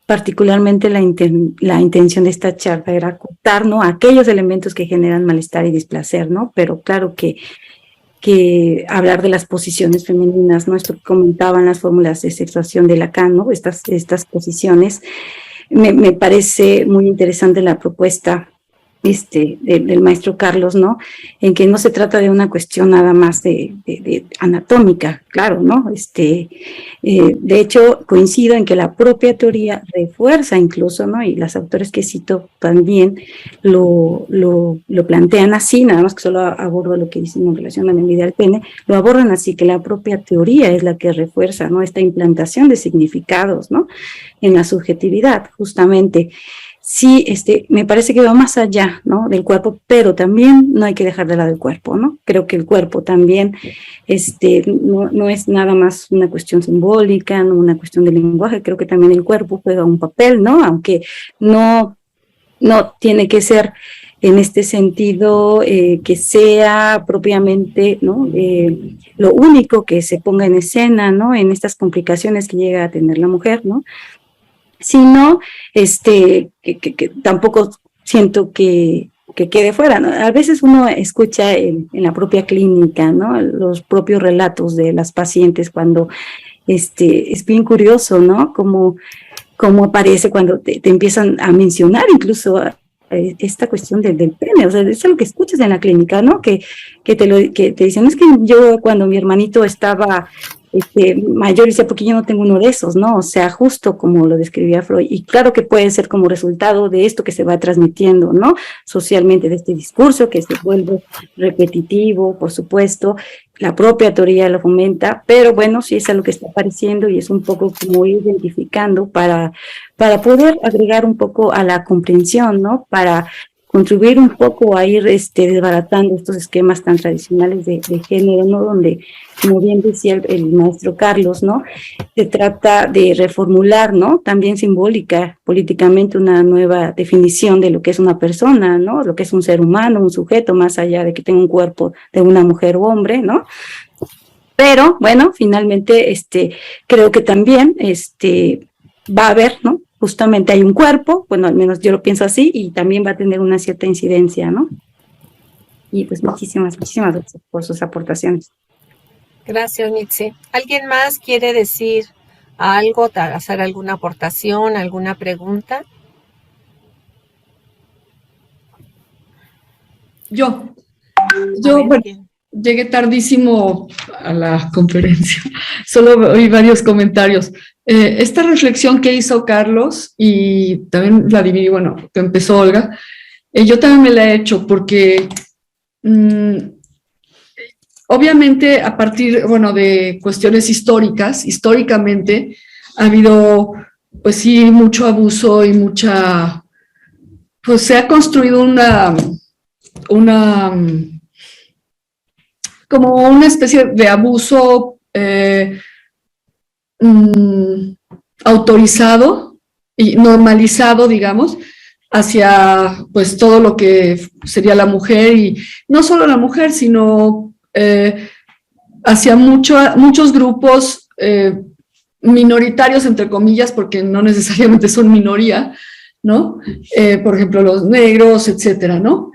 Particularmente la intención de esta charla era acotar, ¿no?, aquellos elementos que generan malestar y displacer, ¿no? Pero claro que hablar de las posiciones femeninas, ¿no? Esto que comentaban las fórmulas de sexuación de Lacan, ¿no? Estas posiciones. Me parece muy interesante la propuesta del maestro Carlos, ¿no? En que no se trata de una cuestión nada más de anatómica, claro, ¿no? De hecho, coincido en que la propia teoría refuerza incluso, ¿no? Y los autores que cito también lo plantean así, nada más que solo abordo lo que dicen en relación a la medida del pene, lo abordan así, que la propia teoría es la que refuerza, ¿no?, esta implantación de significados, ¿no?, en la subjetividad, justamente. Sí, me parece que va más allá, ¿no?, del cuerpo, pero también no hay que dejar de lado el cuerpo, ¿no? Creo que el cuerpo también no es nada más una cuestión simbólica, no una cuestión de lenguaje, creo que también el cuerpo juega un papel, ¿no? Aunque no tiene que ser en este sentido que sea propiamente, ¿no?, lo único que se ponga en escena, ¿no?, en estas complicaciones que llega a tener la mujer, ¿no?, sino que tampoco siento que quede fuera, ¿no? A veces uno escucha en la propia clínica, ¿no?, los propios relatos de las pacientes cuando es bien curioso, ¿no?, cómo aparece cuando te empiezan a mencionar incluso esta cuestión del pene, o sea, eso es lo que escuchas en la clínica, ¿no?, que te dicen, es que yo cuando mi hermanito estaba mayor, decía, porque yo no tengo uno de esos, ¿no? O sea, justo como lo describía Freud, y claro que puede ser como resultado de esto que se va transmitiendo, ¿no?, socialmente, de este discurso que se vuelve repetitivo, por supuesto, la propia teoría lo fomenta, pero bueno, sí es algo que está apareciendo y es un poco como ir identificando para poder agregar un poco a la comprensión, ¿no?, para contribuir un poco a ir desbaratando estos esquemas tan tradicionales de género, ¿no?, donde, como bien decía el maestro Carlos, ¿no?, se trata de reformular, ¿no?, también simbólica, políticamente, una nueva definición de lo que es una persona, ¿no?, lo que es un ser humano, un sujeto, más allá de que tenga un cuerpo de una mujer o hombre, ¿no? Pero, bueno, finalmente, creo que también va a haber, ¿no?, justamente hay un cuerpo, bueno, al menos yo lo pienso así, y también va a tener una cierta incidencia, ¿no? Y pues muchísimas gracias por sus aportaciones. Gracias, Mitzi. ¿Alguien más quiere decir algo, hacer alguna aportación, alguna pregunta? Yo bueno, llegué tardísimo a la conferencia, solo oí varios comentarios. Esta reflexión que hizo Carlos y también Vladimir, y bueno, que empezó Olga, yo también me la he hecho porque obviamente a partir, bueno, de cuestiones históricamente ha habido, pues sí, mucho abuso y mucha, pues se ha construido como una especie de abuso autorizado y normalizado, digamos, hacia pues todo lo que sería la mujer, y no solo la mujer, sino hacia muchos grupos minoritarios, entre comillas, porque no necesariamente son minoría, ¿no? Por ejemplo, los negros, etcétera, ¿no?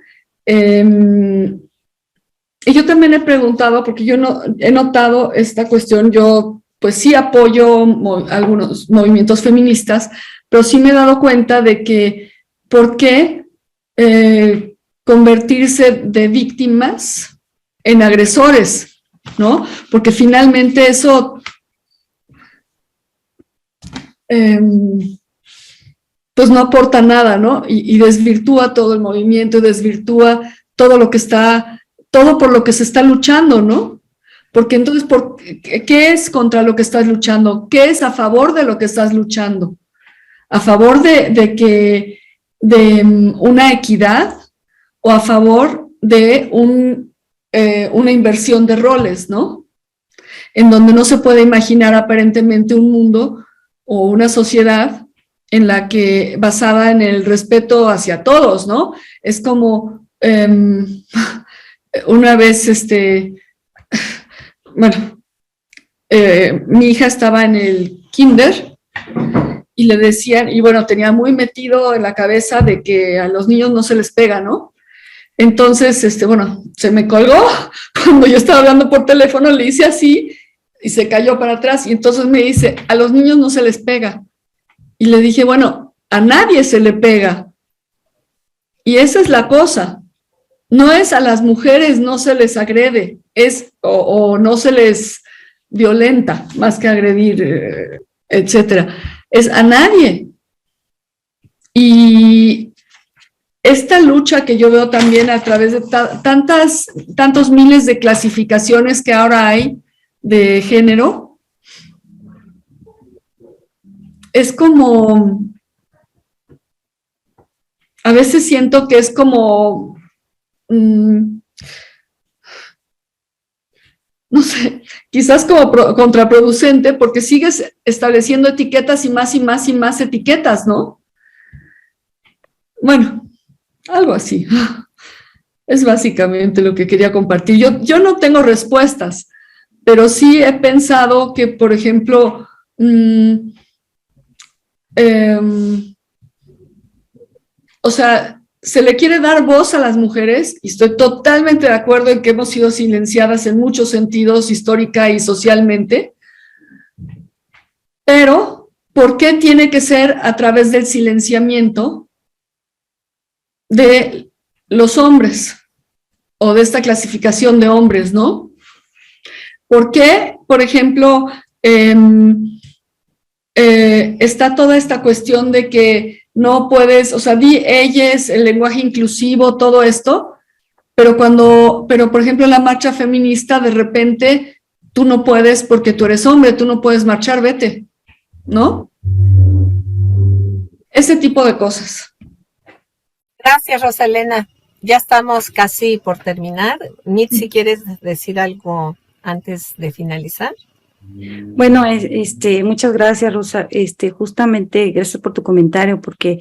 Y yo también he preguntado, porque yo no, he notado esta cuestión, yo pues sí apoyo algunos movimientos feministas, pero sí me he dado cuenta de que ¿por qué convertirse de víctimas en agresores? ¿No? Porque finalmente eso pues no aporta nada, ¿no? Y desvirtúa todo el movimiento, y desvirtúa todo lo que está, todo por lo que se está luchando, ¿no? Porque entonces, ¿qué es contra lo que estás luchando? ¿Qué es a favor de lo que estás luchando? ¿A favor de una equidad o a favor de una inversión de roles, ¿no? En donde no se puede imaginar aparentemente un mundo o una sociedad en la que, basada en el respeto hacia todos, ¿no? Es como, una vez, bueno, mi hija estaba en el kinder y le decían, y bueno, tenía muy metido en la cabeza de que a los niños no se les pega, ¿no? Entonces, bueno, se me colgó cuando yo estaba hablando por teléfono, le hice así y se cayó para atrás, y entonces me dice, a los niños no se les pega. Y le dije, bueno, a nadie se le pega. Y esa es la cosa. No es a las mujeres no se les agrede, o no se les violenta, más que agredir, etcétera. Es a nadie. Y esta lucha que yo veo también a través de tantos miles de clasificaciones que ahora hay de género, es como, a veces siento que es como, no sé, quizás como contraproducente, porque sigues estableciendo etiquetas y más y más y más etiquetas, ¿no? Bueno, algo así. Es básicamente lo que quería compartir. Yo no tengo respuestas, pero sí he pensado que, por ejemplo, o sea, se le quiere dar voz a las mujeres, y estoy totalmente de acuerdo en que hemos sido silenciadas en muchos sentidos, histórica y socialmente, pero ¿por qué tiene que ser a través del silenciamiento de los hombres o de esta clasificación de hombres, ¿no? ¿Por qué, por ejemplo, está toda esta cuestión de que no puedes, o sea, ellas, el lenguaje inclusivo, todo esto, pero por ejemplo, en la marcha feminista, de repente, tú no puedes porque tú eres hombre, tú no puedes marchar, vete, ¿no? Ese tipo de cosas. Gracias, Rosalena. Ya estamos casi por terminar. Nit, si quieres decir algo antes de finalizar. Bueno, muchas gracias, Rosa. Justamente, gracias por tu comentario, porque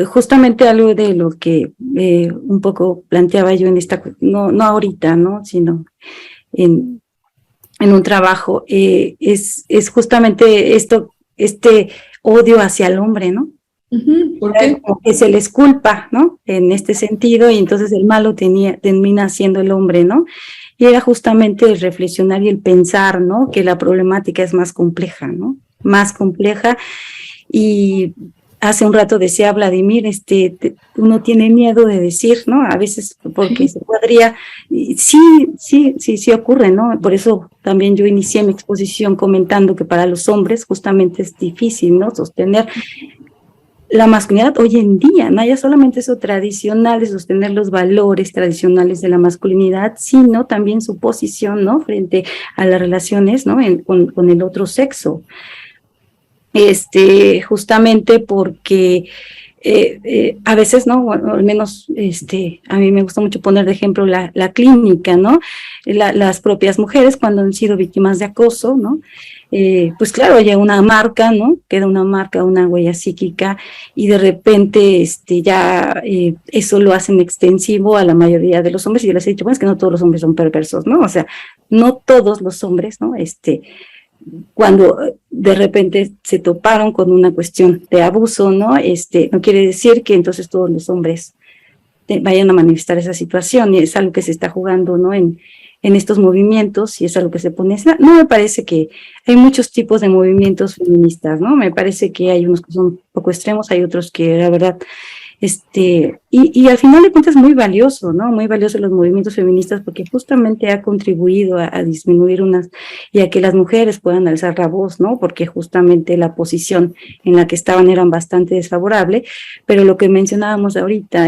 justamente algo de lo que un poco planteaba yo en no ahorita, ¿no? Sino en un trabajo, es justamente este odio hacia el hombre, ¿no? ¿Por qué? Como que se les culpa, ¿no? En este sentido, y entonces el malo termina siendo el hombre, ¿no? Y era justamente el reflexionar y el pensar, ¿no? Que la problemática es más compleja, ¿no? Más compleja. Y hace un rato decía Vladimir, uno tiene miedo de decir, ¿no? A veces porque se podría, sí ocurre, ¿no? Por eso también yo inicié mi exposición comentando que para los hombres justamente es difícil, ¿no? Sostener la masculinidad hoy en día, no ya solamente eso tradicional de sostener los valores tradicionales de la masculinidad, sino también su posición, ¿no? Frente a las relaciones, ¿no? Con el otro sexo. Justamente porque a veces, ¿no? Bueno, al menos a mí me gusta mucho poner de ejemplo la clínica, ¿no? Las propias mujeres cuando han sido víctimas de acoso, ¿no? Pues claro, hay una marca, ¿no? Queda una marca, una huella psíquica, y de repente ya eso lo hacen extensivo a la mayoría de los hombres, y yo les he dicho, bueno, es que no todos los hombres son perversos, ¿no? O sea, no todos los hombres, ¿no? Cuando de repente se toparon con una cuestión de abuso, ¿no? No quiere decir que entonces todos los hombres vayan a manifestar esa situación, y es algo que se está jugando, ¿no? En estos movimientos, y es algo que se pone. No me parece que hay muchos tipos de movimientos feministas, ¿no? Me parece que hay unos que son un poco extremos, hay otros que, la verdad, y al final de cuentas es muy valioso, ¿no? Muy valioso los movimientos feministas, porque justamente ha contribuido a disminuir y a que las mujeres puedan alzar la voz, ¿no? Porque justamente la posición en la que estaban eran bastante desfavorable, pero lo que mencionábamos ahorita,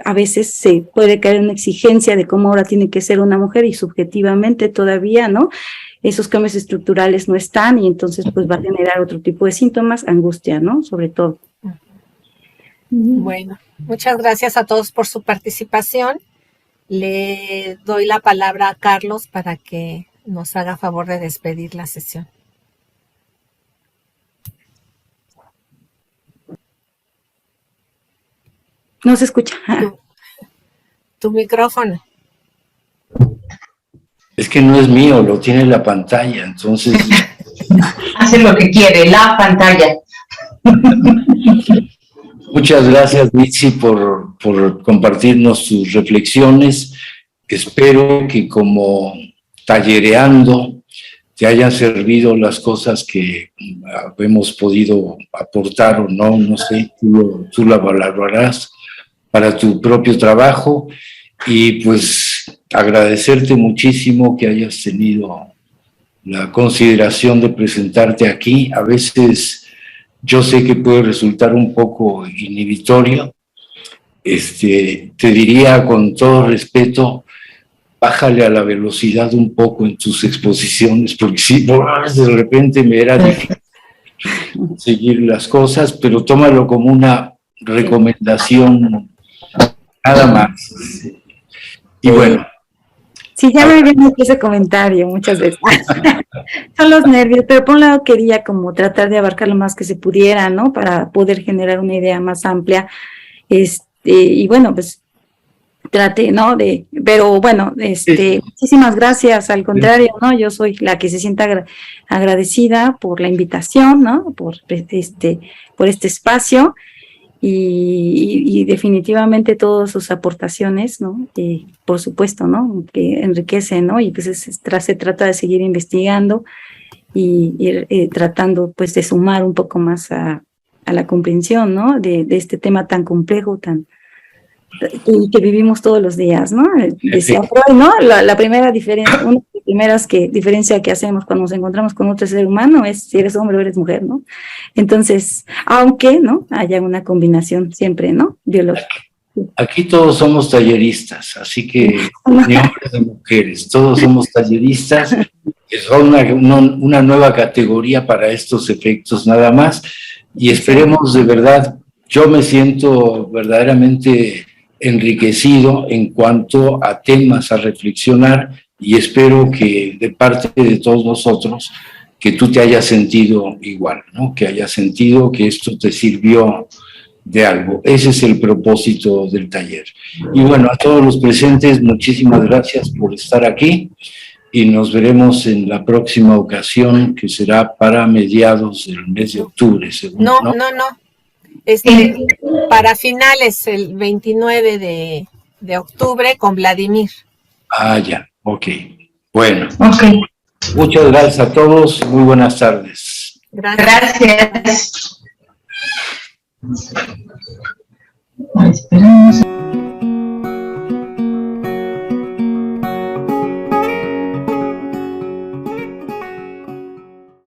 a veces se puede caer en una exigencia de cómo ahora tiene que ser una mujer, y subjetivamente todavía, ¿no? Esos cambios estructurales no están, y entonces pues va a generar otro tipo de síntomas, angustia, ¿no? Sobre todo. Bueno, muchas gracias a todos por su participación. Le doy la palabra a Carlos para que nos haga favor de despedir la sesión. No se escucha. Tu micrófono. Es que no es mío, lo tiene la pantalla, entonces... Hace lo que quiere, la pantalla. Muchas gracias, Mitzi, por compartirnos sus reflexiones. Espero que como tallereando te hayan servido las cosas que hemos podido aportar o no sé, tú la valorarás para tu propio trabajo, y pues agradecerte muchísimo que hayas tenido la consideración de presentarte aquí. A veces yo sé que puede resultar un poco inhibitorio. Te diría con todo respeto, bájale a la velocidad un poco en tus exposiciones, porque si no, de repente me era difícil seguir las cosas, pero tómalo como una recomendación nada más. Y bueno. Sí, ya me viene ese comentario muchas veces. Son los nervios, pero por un lado quería como tratar de abarcar lo más que se pudiera, ¿no? Para poder generar una idea más amplia. Y bueno, pues trate, ¿no? Pero bueno, muchísimas gracias, al contrario, ¿no? Yo soy la que se sienta agradecida por la invitación, ¿no? Por este espacio. Y definitivamente todas sus aportaciones, ¿no? Por supuesto, ¿no? Que enriquecen, ¿no? Y pues se trata de seguir investigando y tratando, pues, de sumar un poco más a la comprensión, ¿no? De este tema tan complejo, que vivimos todos los días, ¿no? Decía Freud, ¿no? La primera diferencia, una de las primeras diferencia que hacemos cuando nos encontramos con otro ser humano es si eres hombre o eres mujer, ¿no? Entonces, aunque, ¿no? Haya una combinación siempre, ¿no? Biológica. Aquí todos somos talleristas, así que ni hombres ni mujeres, todos somos talleristas. Es una nueva categoría para estos efectos nada más, y esperemos de verdad, yo me siento verdaderamente enriquecido en cuanto a temas a reflexionar, y espero que de parte de todos nosotros que tú te hayas sentido igual, ¿no? Que hayas sentido que esto te sirvió de algo. Ese es el propósito del taller. Y bueno, a todos los presentes, muchísimas gracias por estar aquí, y nos veremos en la próxima ocasión, que será para mediados del mes de octubre, según, No. Para finales, el 29 de octubre, con Vladimir. Ah, ya, ok. Bueno. Okay. Muchas gracias a todos, muy buenas tardes. Gracias. Esperemos.